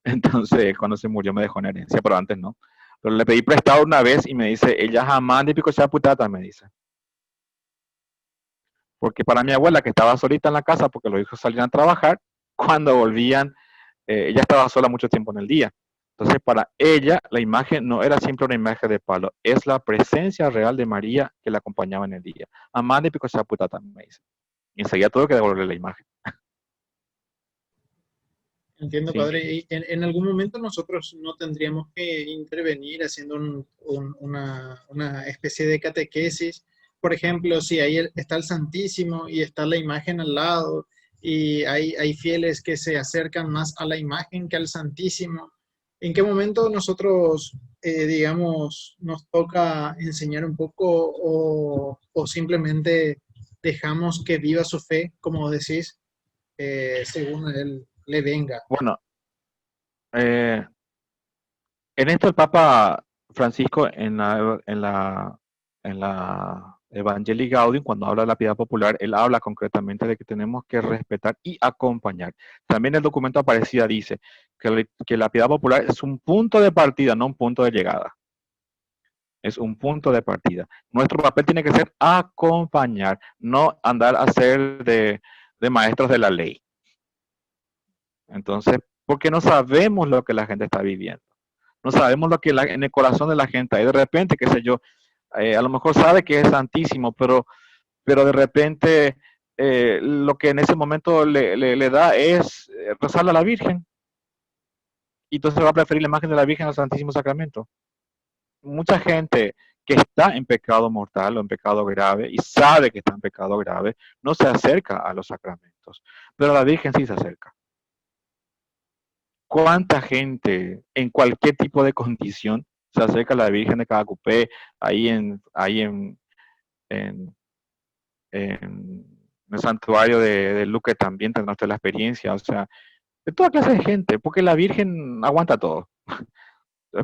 Entonces, cuando se murió me dejó una herencia, pero antes no. Pero le pedí prestado una vez y me dice, ella jamás de pico sea putata, me dice. Porque para mi abuela, que estaba solita en la casa porque los hijos salían a trabajar, cuando volvían, ella estaba sola mucho tiempo en el día. Entonces, para ella, la imagen no era siempre una imagen de palo, es la presencia real de María que la acompañaba en el día. Amá de pico esa putata, me dice. Y enseguida tuve que devolverle la imagen. Entiendo, ¿sí? padre. Y en algún momento nosotros no tendríamos que intervenir haciendo una especie de catequesis. Por ejemplo, si ahí está el Santísimo y está la imagen al lado y hay fieles que se acercan más a la imagen que al Santísimo, ¿en qué momento nosotros, digamos, nos toca enseñar un poco o simplemente dejamos que viva su fe, como decís, según él le venga? Bueno, eh, en esto el Papa Francisco en la Evangelii Gaudium, cuando habla de la piedad popular, él habla concretamente de que tenemos que respetar y acompañar. También el documento Aparecida dice que la piedad popular es un punto de partida, no un punto de llegada. Es un punto de partida. Nuestro papel tiene que ser acompañar, no andar a ser de maestros de la ley. Entonces, porque no sabemos lo que la gente está viviendo. No sabemos lo que en el corazón de la gente hay. De repente, qué sé yo, a lo mejor sabe que es santísimo, pero de repente lo que en ese momento le da es rezarle a la Virgen. Y entonces va a preferir la imagen de la Virgen al Santísimo Sacramento. Mucha gente que está en pecado mortal o en pecado grave y sabe que está en pecado grave, no se acerca a los sacramentos, pero la Virgen sí se acerca. ¿Cuánta gente en cualquier tipo de condición se acerca a la Virgen de Cadacupé, en, en el santuario de Luque también tendrá usted la experiencia, o sea, de toda clase de gente, porque la Virgen aguanta todo,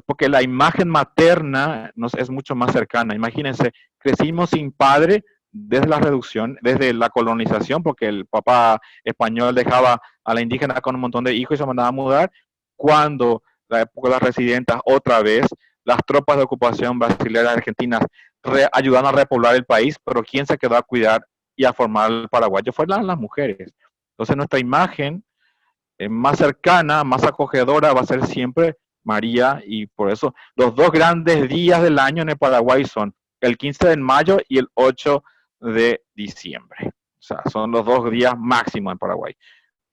porque la imagen materna nos es mucho más cercana. Imagínense, crecimos sin padre desde la reducción, desde la colonización, porque el papá español dejaba a la indígena con un montón de hijos y se mandaba a mudar, cuando la época de las residentas, otra vez, las tropas de ocupación brasileñas argentinas ayudaron a repoblar el país, pero ¿quién se quedó a cuidar y a formar el paraguayo? Fueron las mujeres. Entonces nuestra imagen más cercana, más acogedora va a ser siempre María, y por eso los dos grandes días del año en el Paraguay son el 15 de mayo y el 8 de diciembre. O sea, son los dos días máximos en Paraguay.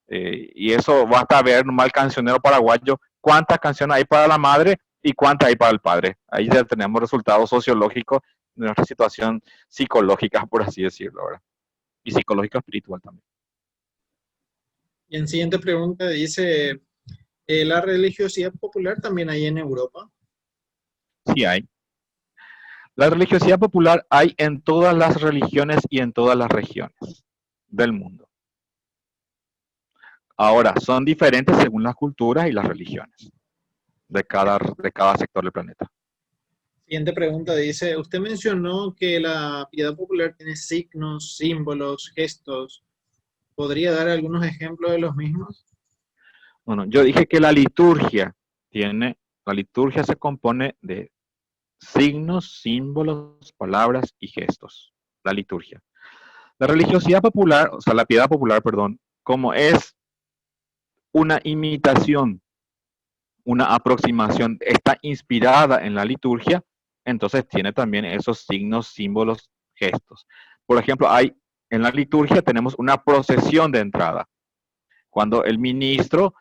Y eso basta ver un mal cancionero paraguayo, cuántas canciones hay para la madre y cuántas hay para el padre. Ahí ya tenemos resultados sociológicos de nuestra situación psicológica, por así decirlo, ¿verdad? Y psicológica espiritual también. Y en siguiente pregunta dice, ¿la religiosidad popular también hay en Europa? Sí hay. La religiosidad popular hay en todas las religiones y en todas las regiones del mundo. Ahora, son diferentes según las culturas y las religiones de cada sector del planeta. Siguiente pregunta dice, usted mencionó que la piedad popular tiene signos, símbolos, gestos. ¿Podría dar algunos ejemplos de los mismos? Bueno, yo dije que la liturgia se compone de signos, símbolos, palabras y gestos. La liturgia. La religiosidad popular, o sea, la piedad popular, perdón, como es una imitación, una aproximación, está inspirada en la liturgia, entonces tiene también esos signos, símbolos, gestos. Por ejemplo, en la liturgia tenemos una procesión de entrada. Cuando el ministro,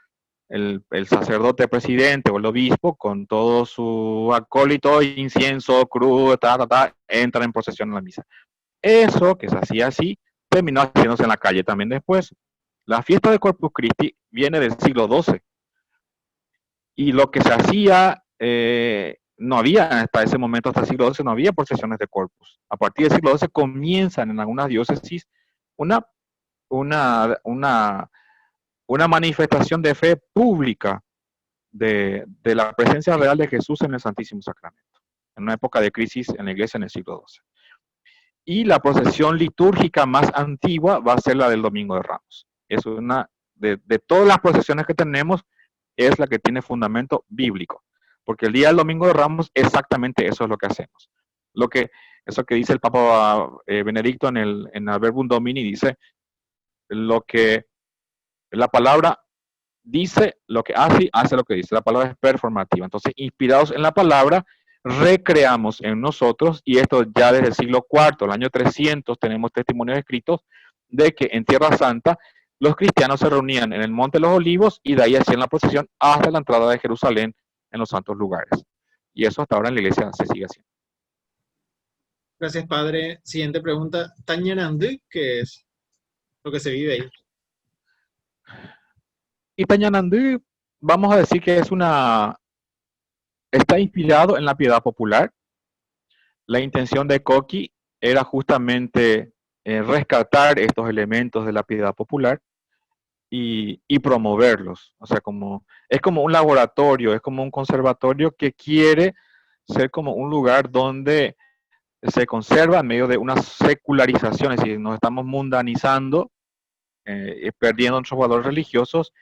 el sacerdote presidente o el obispo, con todo su acólito, incienso, cruz, entra en procesión en la misa. Eso, que se hacía así, terminó haciéndose en la calle también después. La fiesta de Corpus Christi viene del siglo XII. Y lo que se hacía, no había hasta ese momento, hasta el siglo XII, no había procesiones de corpus. A partir del siglo XII comienzan en algunas diócesis una, una, una, una manifestación de fe pública de la presencia real de Jesús en el Santísimo Sacramento, en una época de crisis en la iglesia en el siglo XII. Y la procesión litúrgica más antigua va a ser la del Domingo de Ramos. Es una de todas las procesiones que tenemos, es la que tiene fundamento bíblico. Porque el día del Domingo de Ramos, exactamente eso es lo que hacemos. Eso que dice el Papa Benedicto en el Verbum Domini, dice lo que la palabra dice, lo que hace lo que dice. La palabra es performativa. Entonces, inspirados en la palabra, recreamos en nosotros, y esto ya desde el siglo IV, el año 300, tenemos testimonios escritos de que en Tierra Santa los cristianos se reunían en el Monte de los Olivos y de ahí hacían la procesión hasta la entrada de Jerusalén en los santos lugares. Y eso hasta ahora en la iglesia se sigue haciendo. Gracias, padre. Siguiente pregunta. Tañanandú, ¿qué es lo que se vive ahí? Y Tañanandú, vamos a decir que está inspirado en la piedad popular. La intención de Koki era justamente rescatar estos elementos de la piedad popular y promoverlos. O sea, es como un laboratorio, es como un conservatorio que quiere ser como un lugar donde se conserva en medio de una secularización, es decir, nos estamos mundanizando, perdiendo nuestros valores religiosos,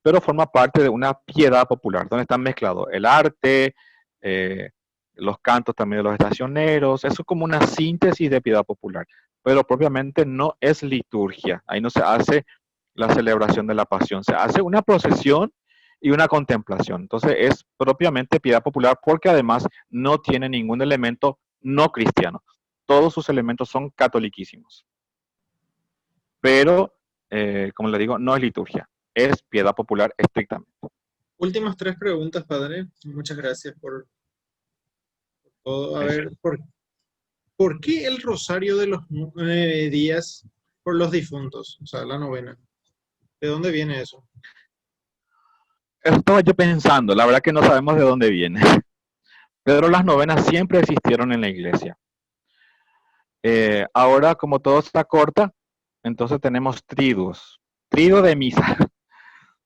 pero forma parte de una piedad popular, donde están mezclados el arte, eh, los cantos también de los estacioneros, eso es como una síntesis de piedad popular, pero propiamente no es liturgia, ahí no se hace la celebración de la pasión, se hace una procesión y una contemplación, entonces es propiamente piedad popular porque además no tiene ningún elemento no cristiano, todos sus elementos son catoliquísimos, pero como le digo, no es liturgia, es piedad popular estrictamente. Últimas tres preguntas, padre. Muchas gracias por todo. A ver, ¿por qué el rosario de los 9 días por los difuntos? O sea, la novena. ¿De dónde viene eso? Eso estaba yo pensando, la verdad que no sabemos de dónde viene, pero las novenas siempre existieron en la iglesia. Ahora, como todo está corta, entonces tenemos triduos, triduo de misa,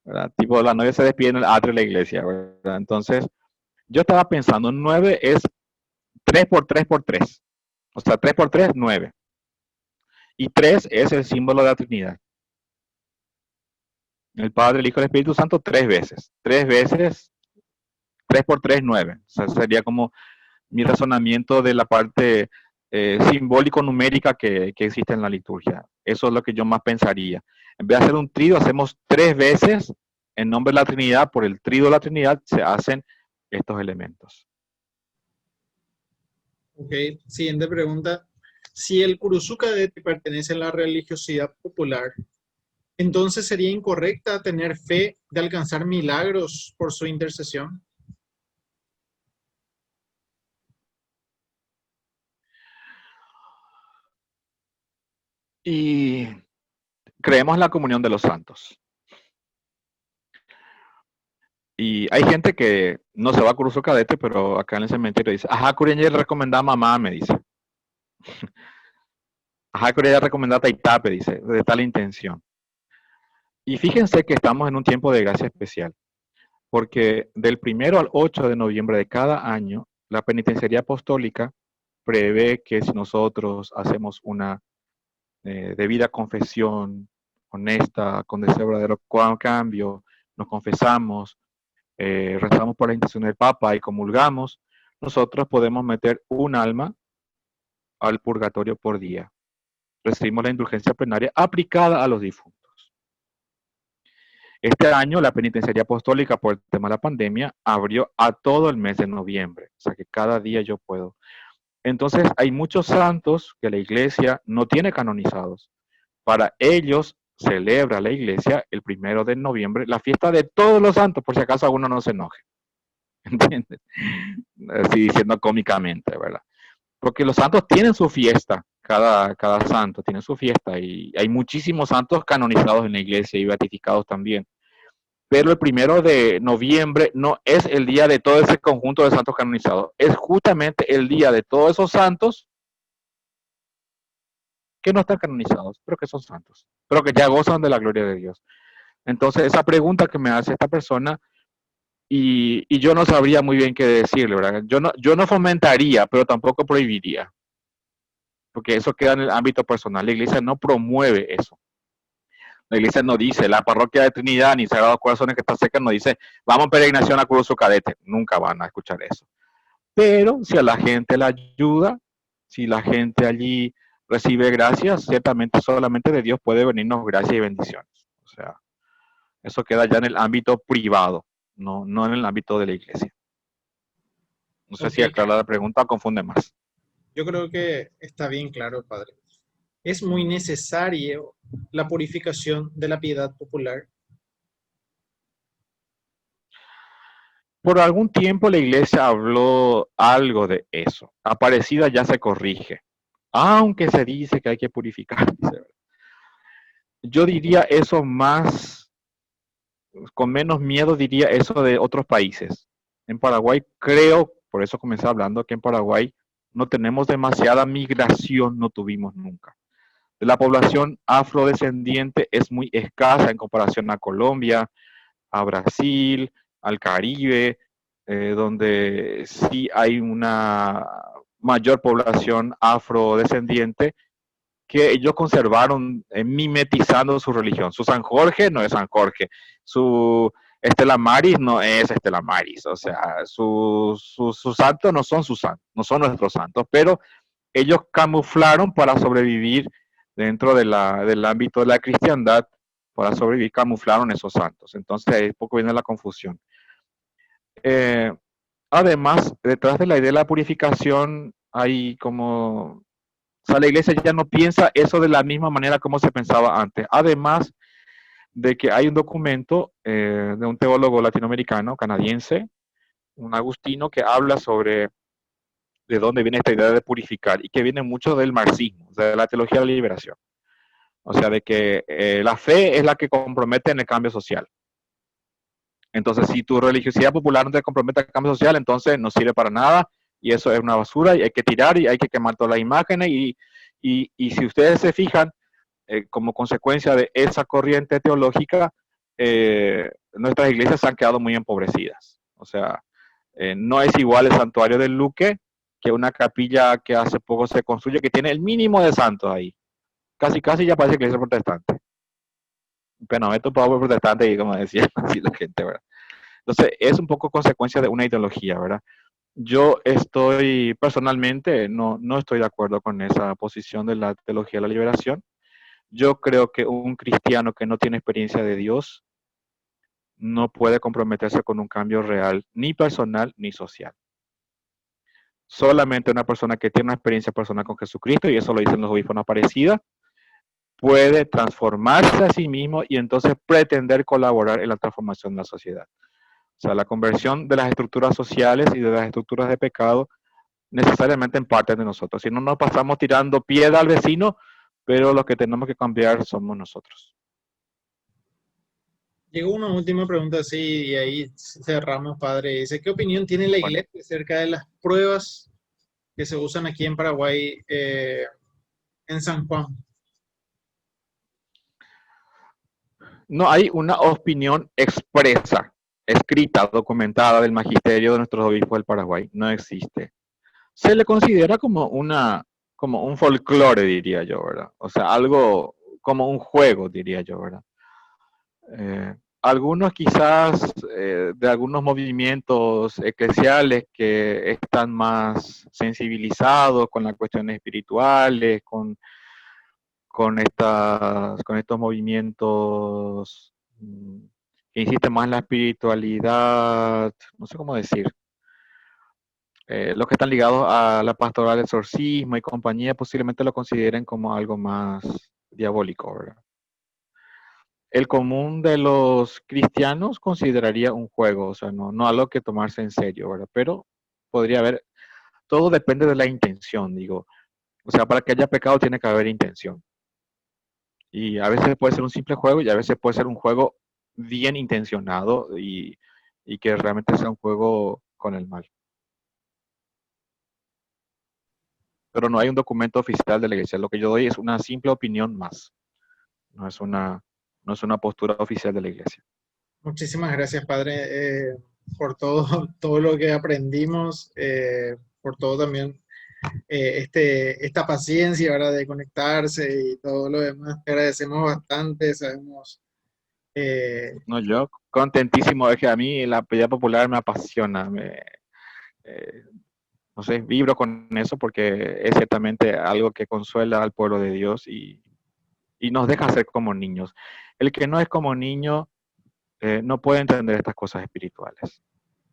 ¿verdad? Tipo, la novia se despide en el atrio de la iglesia, ¿verdad? Entonces, yo estaba pensando, 9 es 3 por 3 por 3, o sea, 3 por 3, 9. Y 3 es el símbolo de la Trinidad. El Padre, el Hijo y el Espíritu Santo 3 veces. 3 veces, 3 por 3, 9. O sea, sería como mi razonamiento de la parte simbólico-numérica que existe en la liturgia. Eso es lo que yo más pensaría. En vez de hacer un trido, hacemos 3 veces en nombre de la Trinidad, por el trido de la Trinidad se hacen estos elementos. Ok, siguiente pregunta. Si el Curuzú Cadete pertenece a la religiosidad popular, entonces sería incorrecta tener fe de alcanzar milagros por su intercesión. Y creemos en la comunión de los santos. Y hay gente que no se va a Curso Cadete, pero acá en el cementerio dice, ajá, Cureña recomendaba a mamá, me dice. Ajá, Cureña recomendaba a Taitape, dice, de tal intención. Y fíjense que estamos en un tiempo de gracia especial, porque del 1 al 8 de noviembre de cada año, la penitenciaría apostólica prevé que si nosotros hacemos una debida confesión honesta, con deseo verdadero cambio, nos confesamos, rezamos por la intención del Papa y comulgamos, nosotros podemos meter un alma al purgatorio por día. Recibimos la indulgencia plenaria aplicada a los difuntos. Este año la penitenciaría apostólica por el tema de la pandemia abrió a todo el mes de noviembre, o sea que cada día yo puedo. Entonces hay muchos santos que la iglesia no tiene canonizados. Para ellos celebra la iglesia el 1 de noviembre la fiesta de todos los santos, por si acaso alguno no se enoje. ¿Entiendes? Así diciendo cómicamente, ¿verdad? Porque los santos tienen su fiesta, cada santo tiene su fiesta y hay muchísimos santos canonizados en la iglesia y beatificados también. Pero el 1 de noviembre no es el día de todo ese conjunto de santos canonizados, es justamente el día de todos esos santos que no están canonizados, pero que son santos, pero que ya gozan de la gloria de Dios. Entonces, esa pregunta que me hace esta persona, y yo no sabría muy bien qué decirle, ¿verdad? Yo no fomentaría, pero tampoco prohibiría, porque eso queda en el ámbito personal. La iglesia no promueve eso. La iglesia no dice, la parroquia de Trinidad ni Sagrados Corazones que está cerca no dice, vamos en peregrinación a Curso Cadete. Nunca van a escuchar eso. Pero si a la gente la ayuda, si la gente allí recibe gracias, ciertamente solamente de Dios puede venirnos gracias y bendiciones. O sea, eso queda ya en el ámbito privado, no en el ámbito de la iglesia. No sé Ok, si aclara la pregunta o confunde más. yo creo que está bien claro, padre. es muy necesario la purificación de la piedad popular. Por algún tiempo la iglesia habló algo de eso. Aparecida ya se corrige, aunque se dice que hay que purificar. Yo diría eso más, con menos miedo diría eso de otros países. En Paraguay creo, por eso comencé hablando, que en Paraguay no tenemos demasiada migración, no tuvimos nunca. La población afrodescendiente es muy escasa en comparación a Colombia, a Brasil, al Caribe, donde sí hay una mayor población afrodescendiente que ellos conservaron mimetizando su religión. Su San Jorge no es San Jorge, su Estela Maris no es Estela Maris, o sea, sus santos no son sus santos, no son nuestros santos, pero ellos camuflaron para sobrevivir dentro del ámbito de la cristiandad, para sobrevivir camuflaron esos santos. Entonces ahí poco viene la confusión. Eh, Además, detrás de la idea de la purificación hay como, o sea, la iglesia ya no piensa eso de la misma manera como se pensaba antes. Además de que hay un documento de un teólogo latinoamericano, canadiense, un agustino, que habla sobre de dónde viene esta idea de purificar y que viene mucho del marxismo, de la teología de la liberación. O sea, de que la fe es la que compromete en el cambio social. Entonces, si tu religiosidad popular no te compromete al cambio social, entonces no sirve para nada y eso es una basura y hay que tirar y hay que quemar todas las imágenes y si ustedes se fijan, como consecuencia de esa corriente teológica, nuestras iglesias se han quedado muy empobrecidas. O sea, no es igual el santuario del Luque que una capilla que hace poco se construye que tiene el mínimo de santos ahí. Casi, casi ya parece iglesia protestante. Pero no, esto es pobre protestante y como decía así la gente, ¿verdad? Entonces, es un poco consecuencia de una ideología, ¿verdad? Yo estoy, personalmente, no estoy de acuerdo con esa posición de la teología de la liberación. Yo creo que un cristiano que no tiene experiencia de Dios no puede comprometerse con un cambio real, ni personal ni social. Solamente una persona que tiene una experiencia personal con Jesucristo, y eso lo dicen los obispos Aparecida, puede transformarse a sí mismo y entonces pretender colaborar en la transformación de la sociedad. O sea, la conversión de las estructuras sociales y de las estructuras de pecado necesariamente en parte de nosotros. Si no, nos pasamos tirando piedra al vecino, pero los que tenemos que cambiar somos nosotros. Llegó una última pregunta así y ahí cerramos, padre. Dice, ¿qué opinión tiene la Bueno, iglesia acerca de las pruebas que se usan aquí en Paraguay, en San Juan? no hay una opinión expresa, escrita, documentada del magisterio de nuestros obispos del Paraguay. No existe. Se le considera como un folclore, diría yo, ¿verdad? O sea, algo como un juego, diría yo, ¿verdad? Algunos quizás de algunos movimientos eclesiales que están más sensibilizados con las cuestiones espirituales, con estos movimientos que insisten más en la espiritualidad, no sé cómo decir, los que están ligados a la pastoral del exorcismo y compañía posiblemente lo consideren como algo más diabólico, ¿verdad? El común de los cristianos consideraría un juego, o sea, no algo que tomarse en serio, ¿verdad? Pero podría haber, todo depende de la intención, digo. O sea, para que haya pecado tiene que haber intención. Y a veces puede ser un simple juego y a veces puede ser un juego bien intencionado y que realmente sea un juego con el mal. Pero no hay un documento oficial de la iglesia. Lo que yo doy es una simple opinión más. No es una, no es una postura oficial de la iglesia. Muchísimas gracias, padre, por todo, todo lo que aprendimos, por todo también esta paciencia, ¿verdad? De conectarse y todo lo demás. Te agradecemos bastante, sabemos. No, yo contentísimo, es que a mí la pelea popular me apasiona, eh, no sé, vibro con eso porque es ciertamente algo que consuela al pueblo de Dios y nos deja ser como niños. El que no es como niño no puede entender estas cosas espirituales,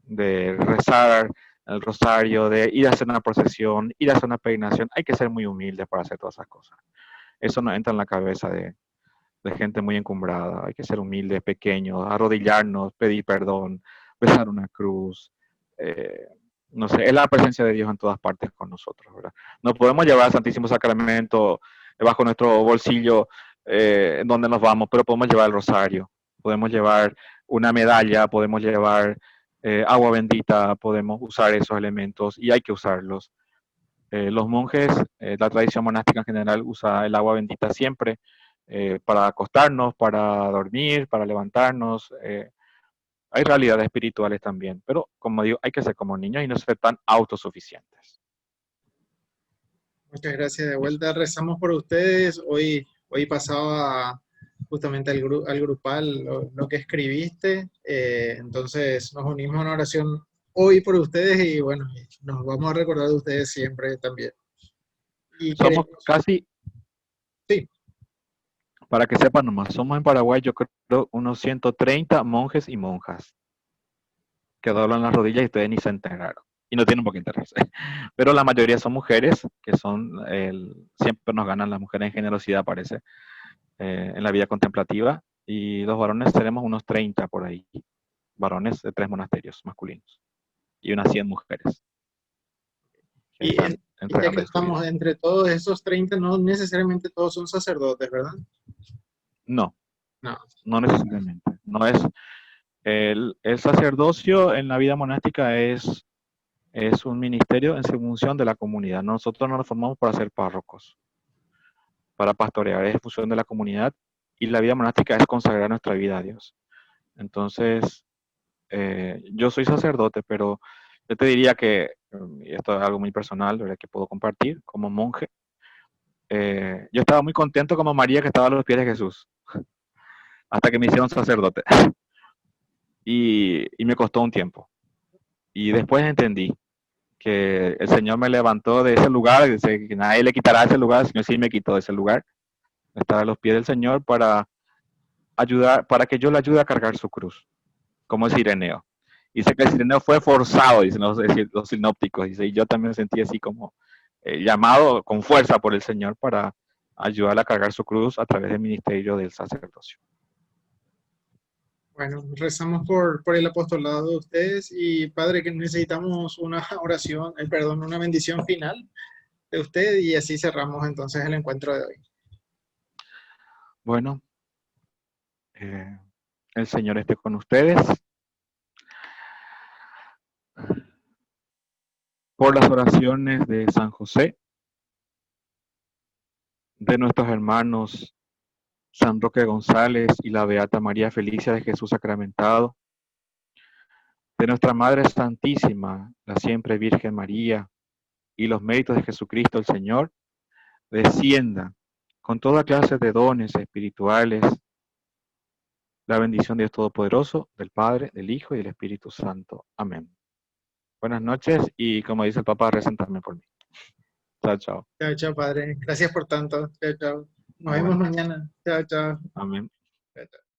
de rezar el rosario, de ir a hacer una procesión, ir a hacer una peregrinación. Hay que ser muy humilde para hacer todas esas cosas. eso no entra en la cabeza de gente muy encumbrada. Hay que ser humildes, pequeños, arrodillarnos, pedir perdón, besar una cruz. eh, no sé, es la presencia de Dios en todas partes con nosotros, ¿verdad? No podemos llevar al Santísimo Sacramento bajo nuestro bolsillo en donde nos vamos, pero podemos llevar el rosario, podemos llevar una medalla, podemos llevar agua bendita, podemos usar esos elementos y hay que usarlos. Los monjes, la tradición monástica en general usa el agua bendita siempre para acostarnos, para dormir, para levantarnos. Hay realidades espirituales también, pero como digo, hay que ser como niños y no ser tan autosuficientes. Muchas gracias. De Eso. vuelta rezamos por ustedes. Hoy pasaba justamente al grupal lo que escribiste. Entonces nos unimos a una oración hoy por ustedes y bueno, nos vamos a recordar de ustedes siempre también. Y Somos queremos, casi, sí, para que sepan nomás, somos en Paraguay yo creo unos 130 monjes y monjas que doblan las rodillas y ustedes ni se enteraron. Y no tienen por qué enterarse. Pero la mayoría son mujeres, que son, siempre nos ganan las mujeres en generosidad, parece, en la vida contemplativa. Y los varones tenemos unos 30 por ahí, varones de 3 monasterios masculinos. Y unas 100 mujeres que y, están y ya que entregando su vida. estamos entre todos esos 30 no necesariamente todos son sacerdotes, ¿verdad? No, No. no necesariamente. No es, el sacerdocio en la vida monástica es un ministerio en función de la comunidad. Nosotros no nos formamos para ser párrocos, para pastorear, es función de la comunidad y la vida monástica es consagrar nuestra vida a Dios. Entonces, yo soy sacerdote, pero yo te diría que, y esto es algo muy personal, ¿verdad? Que puedo compartir como monje. Yo estaba muy contento como María que estaba a los pies de Jesús, hasta que me hicieron sacerdote. Y me costó un tiempo. Y después entendí que el Señor me levantó de ese lugar, que nadie le quitará ese lugar, el Señor sí me quitó de ese lugar, estar a los pies del Señor para ayudar, para que yo le ayude a cargar su cruz, como es Ireneo. Dice que el Ireneo fue forzado, dicen los sinópticos, dice, y yo también me sentí así como llamado con fuerza por el Señor para ayudarle a cargar su cruz a través del ministerio del sacerdocio. Bueno, rezamos por el apostolado de ustedes y Padre, que necesitamos una oración, perdón, una bendición final de usted y así cerramos entonces el encuentro de hoy. Bueno, eh, el Señor esté con ustedes. Por las oraciones de San José, de nuestros hermanos San Roque González y la Beata María Felicia de Jesús Sacramentado, de nuestra Madre Santísima, la siempre Virgen María, y los méritos de Jesucristo el Señor, descienda con toda clase de dones espirituales, la bendición de Dios Todopoderoso, del Padre, del Hijo y del Espíritu Santo. Amén. Buenas noches y como dice el Papa, recen también por mí. Chao, chao. Chao, chao, Padre. Gracias por tanto. Chao, chao. Nos No, vemos bueno, mañana. Chao, chao. amén. Chao, chao.